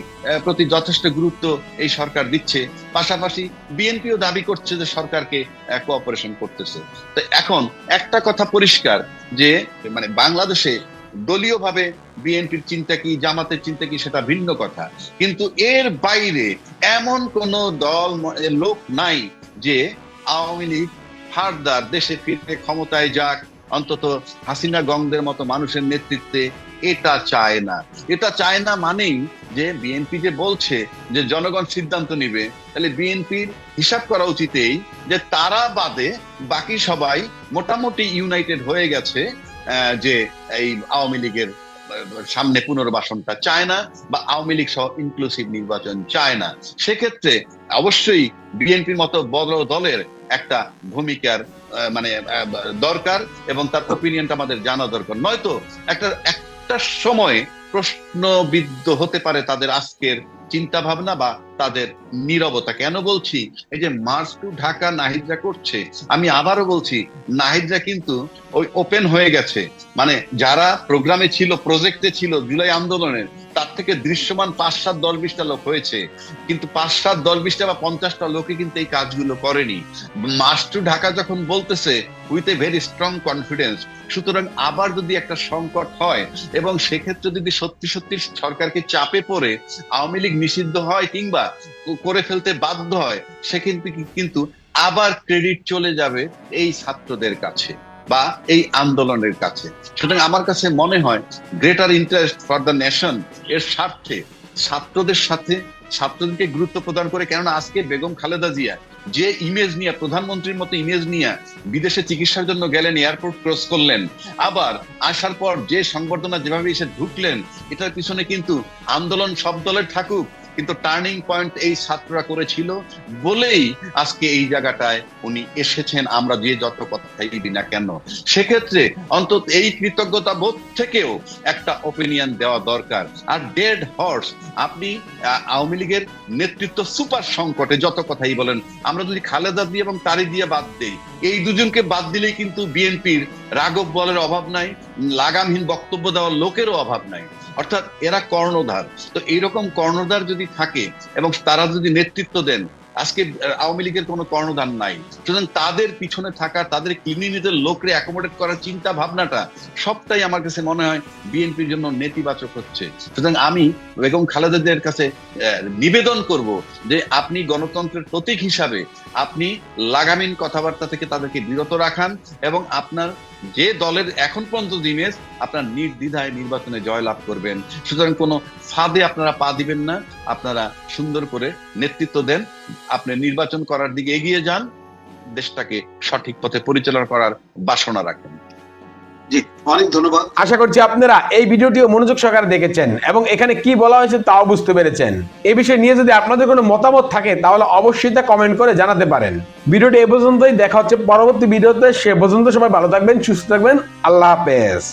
প্রতি যথেষ্ট গুরুত্ব এই সরকার দিচ্ছে, পাশাপাশি বিএনপিও দাবি করছে যে সরকারকে কোঅপারেশন করতেছে। তো এখন একটা কথা পরিষ্কার যে মানে বাংলাদেশে দলীয়ভাবে বিএনপির চিন্তা কি, জামাতের চিন্তা কি, সেটা ভিন্ন কথা, কিন্তু এর বাইরে এমন কোন দল লোক নাই যে আওয়ামী লীগ ফার্দার দেশে ফিরে ক্ষমতায় যাক, অন্তত হাসিনা গংদের মতো মানুষের নেতৃত্বে, এটা চায় না। এটা চায় না মানেই যে বিএনপি যে বলছে যে জনগণ সিদ্ধান্ত নিবে, তাহলে বিএনপির হিসাব করা উচিত এই যে তারা বাদে বাকি সবাই মোটামুটি ইউনাইটেড হয়ে গেছে যে এই আওয়ামী লীগের সামনে পুনর্বাসনটা চায় না, বা আওয়ামী লীগ সহ ইনক্লুসিভ নির্বাচন চায় না। সেক্ষেত্রে অবশ্যই বিএনপির মতো বড় দলের একটা ভূমিকার মানে দরকার, এবং তার ওপিনিয়নটা আমাদের জানা দরকার। নয়তো একটা সময় প্রশ্নবিদ্ধ হতে পারে তাদের আজকের চিন্তা ভাবনা বা তাদের নীরবতা। কেন বলছি? এই যে মার্চ টু ঢাকা নাহিদরা করছে, আমি আবারও বলছি, নাহিদরা কিন্তু ওই ওপেন হয়ে গেছে। মানে যারা প্রোগ্রামে ছিল, প্রজেক্টে ছিল জুলাই আন্দোলনের, তার থেকে দৃশ্যমান 5, 7, 10, 20টা লোক হয়েছে, কিন্তু 5, 7, 10, 20টা বা 50টা লোকে কিন্তু এই কাজগুলো করেনি। মার্চ টু ঢাকা যখন বলতেছে with a very strong confidence, সুতরাং আবার যদি একটা সংকট হয় এবং সেক্ষেত্রে যদি সত্যি সত্যি সরকারকে চাপে পড়ে আওয়ামী লীগ নিষিদ্ধ হয় কিংবা করে ফেলতে বাধ্য হয়, সে কিন্তু আবার ক্রেডিট চলে যাবে এই ছাত্রদের কাছে বা এই আন্দোলনের কাছে। সুতরাং আমার কাছে মনে হয় greater interest for the nation এর স্বার্থে ছাত্রদের সাথে ছাত্রদেরকে গুরুত্ব প্রদান করে, কেননা আজকে বেগম খালেদা জিয়া যে ইমেজ নিয়ে, প্রধানমন্ত্রীর মতো ইমেজ নিয়ে বিদেশে চিকিৎসার জন্য গেলেন, এয়ারপোর্ট ক্রস করলেন, আবার আসার পর যে সংবর্ধনা যেভাবে এসে ঢুকলেন, এটার পিছনে কিন্তু আন্দোলন সব দলের থাকুক, কিন্তু টার্নিং পয়েন্ট এই ছাত্ররা করেছিল বলেই আজকে এই জায়গাটায় উনি এসেছেন, আমরা যে যত কথাই দিই না কেন। সেক্ষেত্রে অন্তত এই কৃতজ্ঞতা বোধ থেকেও একটা ওপিনিয়ন দেওয়া দরকার। আর ডেড হর্স, আপনি আওয়ামী লীগের নেতৃত্ব সুপার সংকটে, যত কথাই বলেন, আমরা যদি খালেদা দিয়ে এবং তারি দিয়ে বাদ দেই, এই দুজনকে বাদ দিলেই কিন্তু বিএনপির রাঘব বলের অভাব নাই, লাগামহীন বক্তব্য দেওয়ার লোকেরও অভাব নাই। অর্থাৎ এরা কর্ণধার। তো এইরকম কর্ণধার যদি থাকে এবং তারা যদি নেতৃত্ব দেন, আজকে আওয়ামী লীগের কোনো কর্ণধার নাই, সুতরাং তাদের পিছনে থাকা, তাদের ক্লিনিকের লোকরে অ্যাকোমোডেট করার চিন্তা ভাবনাটা সবটাই আমার কাছে মনে হয় বিএনপির জন্য নেতিবাচক হচ্ছে। সুতরাং আমি বেগম খালেদা জিয়ার কাছে নিবেদন করব যে আপনি গণতন্ত্রের প্রতীক হিসাবে আপনি লাগামহীন কথাবার্তা থেকে তাদেরকে বিরত রাখান এবং আপনার যে দলের এখন পর্যন্ত ইমেজ, আপনার নির্দ্বিধায় নির্বাচনে জয়লাভ করবেন। সুতরাং কোনো ফাঁদে আপনারা পা দিবেন না, আপনারা সুন্দর করে নেতৃত্ব দেন, আপনি নির্বাচন করার দিকে এগিয়ে যান, দেশটাকে সঠিক পথে পরিচালনা করার বাসনা রাখেন। জি, অনেক ধন্যবাদ। আশা করছি আপনারা এই ভিডিওটিও মনোযোগ সহকারে দেখেছেন এবং এখানে কি বলা হয়েছে তাও বুঝতে পেরেছেন। এই বিষয় নিয়ে যদি আপনাদের কোনো মতামত থাকে তাহলে অবশ্যই তা কমেন্ট করে জানাতে পারেন। ভিডিওটি এ পর্যন্তই, দেখা হচ্ছে পরবর্তী ভিডিওতে। সে পর্যন্ত সবাই ভালো থাকবেন, সুস্থ থাকবেন। আল্লাহ হাফেজ।